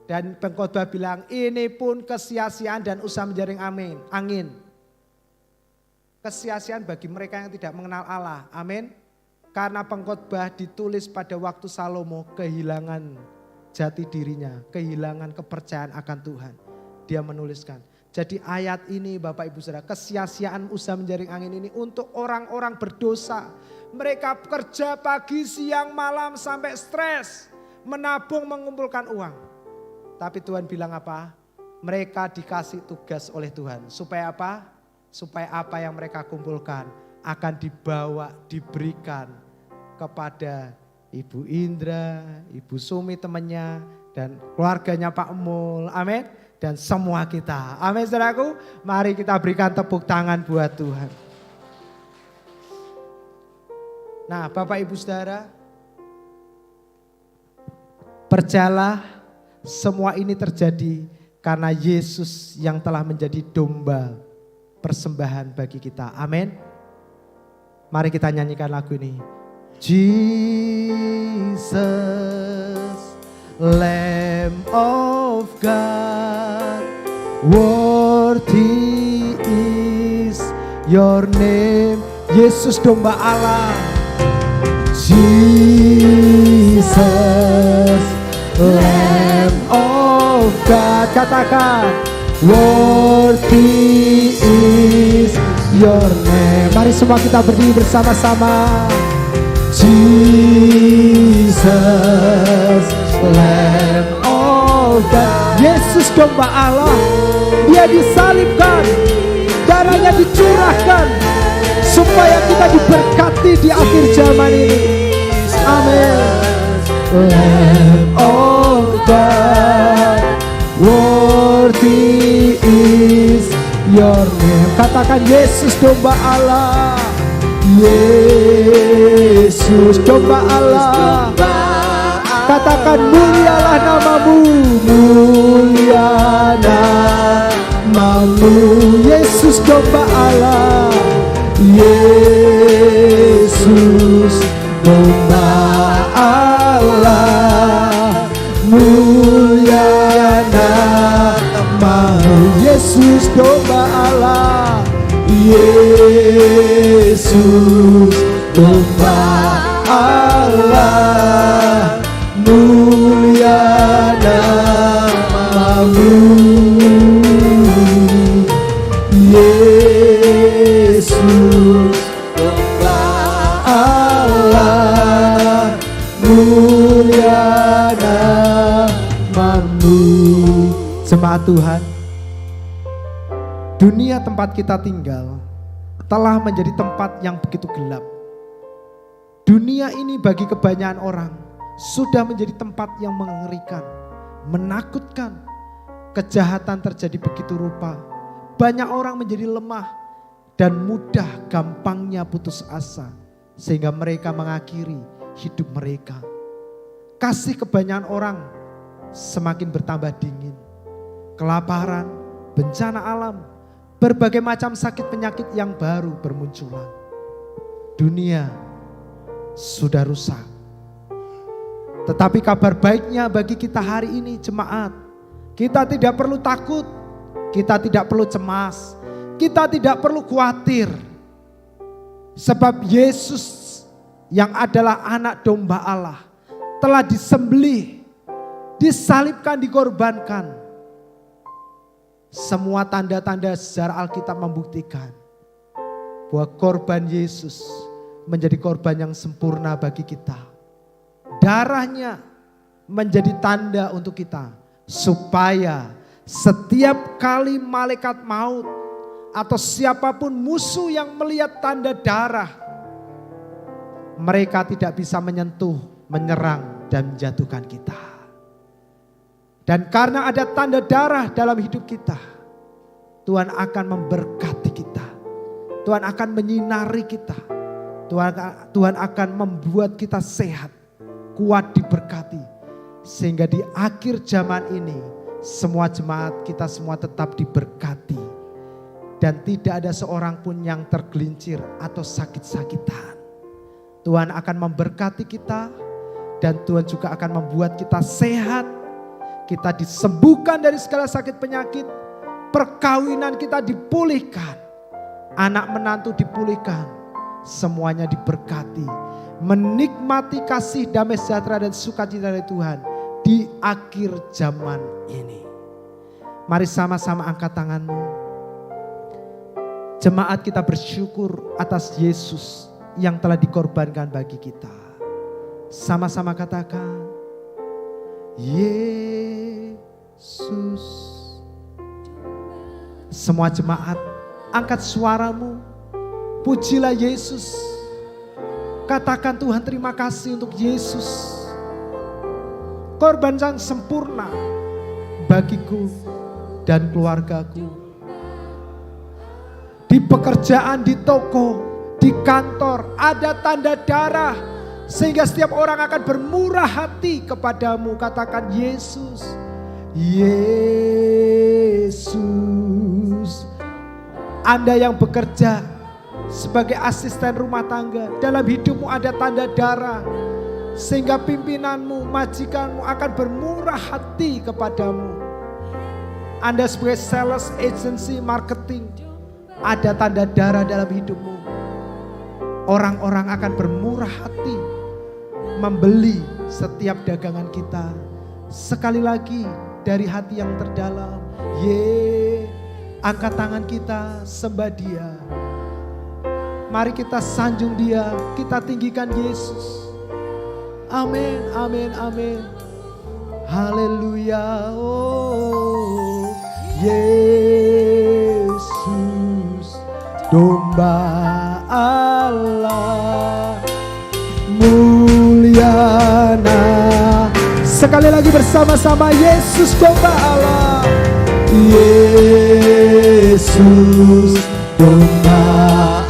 A: Dan pengkhotbah bilang ini pun kesia-siaan dan usaha menjaring angin. Kesia-siaan bagi mereka yang tidak mengenal Allah. Amin. Karena pengkhotbah ditulis pada waktu Salomo kehilangan jati dirinya, kehilangan kepercayaan akan Tuhan. Dia menuliskan. Jadi ayat ini Bapak Ibu Saudara, kesia-siaan usaha menjaring angin ini untuk orang-orang berdosa. Mereka kerja pagi, siang, malam sampai stres. Menabung, mengumpulkan uang. Tapi Tuhan bilang apa? Mereka dikasih tugas oleh Tuhan. Supaya apa? Supaya apa yang mereka kumpulkan akan dibawa, diberikan kepada Ibu Indra, Ibu Sumi temannya, dan keluarganya Pak Emul. Amin. Dan semua kita. Amin saudaraku. Mari kita berikan tepuk tangan buat Tuhan. Nah Bapak Ibu Saudara, percayalah semua ini terjadi karena Yesus yang telah menjadi domba persembahan bagi kita. Amin. Mari kita nyanyikan lagu ini. Jesus, Lamb of God, worthy is your name. Yesus domba Allah. Jesus, Lamb of God. Katakan, worthy is your name. Mari semua kita berdiri bersama-sama. Jesus, Lamb of God. Yesus domba Allah. Dia disalibkan, darahnya dicurahkan supaya kita diberkati di akhir zaman ini. Amin. Lamb of God, worthy is your name. Katakan Yesus domba Allah. Yesus domba Allah. Katakan mulialah namamu, mulia namamu. Yesus domba Allah. Yesus domba Allah, mulia namamu. Yesus domba Allah. Yesus domba Allah, mulia namamu. Yesus domba Allah, mulia namamu. Jemaat Tuhan, dunia tempat kita tinggal telah menjadi tempat yang begitu gelap. Dunia ini bagi kebanyakan orang sudah menjadi tempat yang mengerikan, menakutkan. Kejahatan terjadi begitu rupa. Banyak orang menjadi lemah dan mudah gampangnya putus asa, sehingga mereka mengakhiri hidup mereka. Kasih kebanyakan orang semakin bertambah dingin. Kelaparan, bencana alam, berbagai macam sakit penyakit yang baru bermunculan. Dunia sudah rusak. Tetapi kabar baiknya bagi kita hari ini jemaat, kita tidak perlu takut, kita tidak perlu cemas, kita tidak perlu khawatir. Sebab Yesus yang adalah anak domba Allah telah disembelih, disalibkan, dikorbankan. Semua tanda-tanda sejarah Alkitab membuktikan bahwa korban Yesus menjadi korban yang sempurna bagi kita. Darahnya menjadi tanda untuk kita, supaya setiap kali malaikat maut atau siapapun musuh yang melihat tanda darah, mereka tidak bisa menyentuh, menyerang dan menjatuhkan kita. Dan karena ada tanda darah dalam hidup kita, Tuhan akan memberkati kita. Tuhan akan menyinari kita. Tuhan akan membuat kita sehat, kuat, diberkati. Sehingga di akhir zaman ini semua jemaat kita semua tetap diberkati. Dan tidak ada seorang pun yang tergelincir atau sakit-sakitan. Tuhan akan memberkati kita dan Tuhan juga akan membuat kita sehat. Kita disembuhkan dari segala sakit penyakit. Perkawinan kita dipulihkan. Anak menantu dipulihkan. Semuanya diberkati. menikmati kasih, damai sejahtera dan sukacita dari Tuhan di akhir zaman ini. Mari sama-sama angkat tanganmu. Jemaat kita bersyukur atas Yesus yang telah dikorbankan bagi kita. Sama-sama katakan, Yesus. Semua jemaat angkat suaramu, pujilah Yesus. Katakan, Tuhan terima kasih untuk Yesus. Korban yang sempurna bagiku dan keluargaku. Di pekerjaan, di toko, di kantor ada tanda darah. Sehingga setiap orang akan bermurah hati kepadamu. Katakan, Yesus. Yesus. Anda yang bekerja sebagai asisten rumah tangga, dalam hidupmu ada tanda darah. Sehingga pimpinanmu, majikanmu akan bermurah hati kepadamu. Anda sebagai sales agency marketing, ada tanda darah dalam hidupmu. Orang-orang akan bermurah hati membeli setiap dagangan kita. Sekali lagi dari hati yang terdalam, angkat tangan kita, sembah Dia. Mari kita sanjung Dia, kita tinggikan Yesus. Amin, amin, amin. Haleluya. Oh, Yesus, domba Allah, muliana. Sekali lagi bersama-sama, Yesus domba Allah. Yesus domba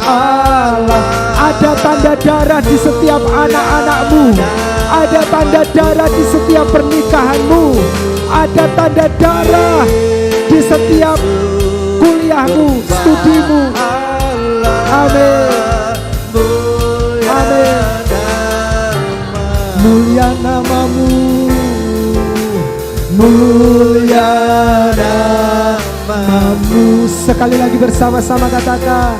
A: Allah. Ada tanda darah di setiap anak-anakmu. Ada tanda darah di setiap pernikahanmu. Ada tanda darah di setiap kuliahmu, studimu. Amin. Amin. Mulia namamu, mulia namamu. Sekali lagi bersama-sama katakan,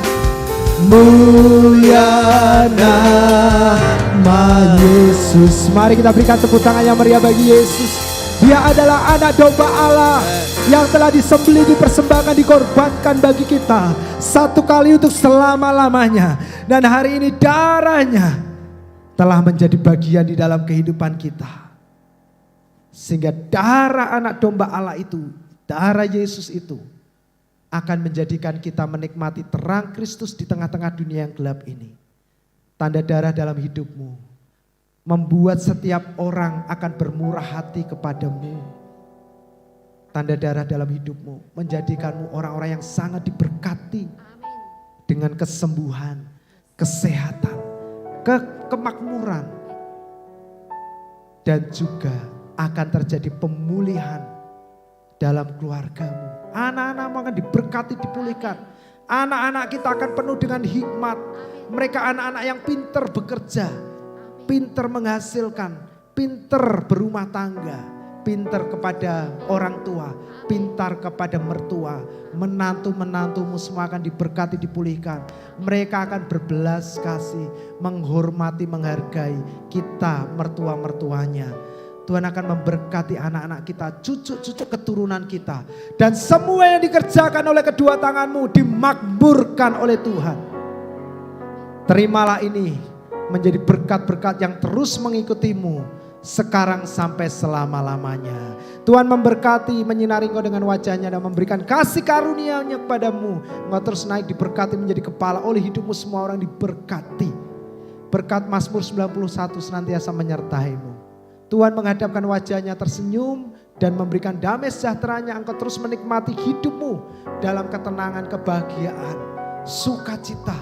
A: mulia nama Yesus. Mari kita berikan tepuk tangan yang meriah bagi Yesus. Dia adalah anak domba Allah yang telah disembelih, dipersembahkan, dikorbankan bagi kita satu kali untuk selama-lamanya. Dan hari ini darahnya telah menjadi bagian di dalam kehidupan kita. Sehingga darah anak domba Allah itu, darah Yesus itu akan menjadikan kita menikmati terang Kristus di tengah-tengah dunia yang gelap ini. Tanda darah dalam hidupmu membuat setiap orang akan bermurah hati kepadamu. Tanda darah dalam hidupmu menjadikanmu orang-orang yang sangat diberkati dengan kesembuhan, kesehatan, kemakmuran, dan juga akan terjadi pemulihan dalam keluargamu. Anak-anakmu akan diberkati, dipulihkan. Anak-anak kita akan penuh dengan hikmat. Mereka anak-anak yang pintar bekerja, pintar menghasilkan, pintar berumah tangga, pintar kepada orang tua, pintar kepada mertua. Menantu-menantumu semua akan diberkati, dipulihkan. Mereka akan berbelas kasih, menghormati, menghargai kita mertua-mertuanya. Tuhan akan memberkati anak-anak kita, cucu-cucu keturunan kita. Dan semua yang dikerjakan oleh kedua tanganmu dimakmurkan oleh Tuhan. Terimalah ini menjadi berkat-berkat yang terus mengikutimu sekarang sampai selama-lamanya. Tuhan memberkati, menyinari engkau dengan wajahnya dan memberikan kasih karunia-Nya kepadamu. Engkau terus naik, diberkati, menjadi kepala oleh hidupmu. Semua orang diberkati. Berkat Mazmur 91 senantiasa menyertaimu. Tuhan menghadapkan wajahnya, tersenyum dan memberikan damai sejahtera-Nya. Engkau terus menikmati hidupmu dalam ketenangan, kebahagiaan, sukacita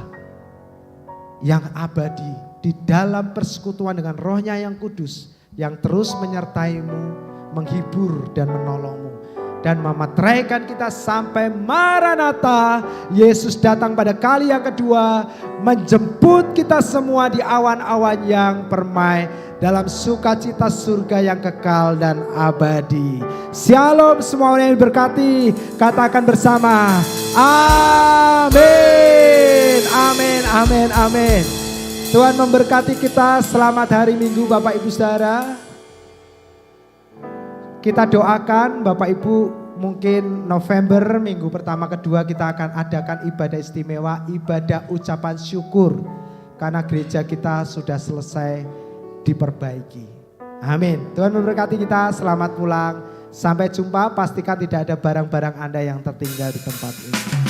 A: yang abadi di dalam persekutuan dengan Roh-Nya yang kudus, yang terus menyertaimu, menghibur dan menolongmu, dan memeteraikan kita sampai Maranatha. Yesus datang pada kali yang kedua, menjemput kita semua di awan-awan yang permai dalam sukacita surga yang kekal dan abadi. Shalom, semua orang yang diberkati, katakan bersama, amin, amin, amin, amin. Tuhan memberkati kita. Selamat hari Minggu Bapak Ibu Saudara. Kita doakan Bapak Ibu, mungkin November minggu pertama kedua kita akan adakan ibadah istimewa, ibadah ucapan syukur. Karena gereja kita sudah selesai diperbaiki. Amin. Tuhan memberkati kita, selamat pulang. Sampai jumpa, pastikan tidak ada barang-barang Anda yang tertinggal di tempat ini.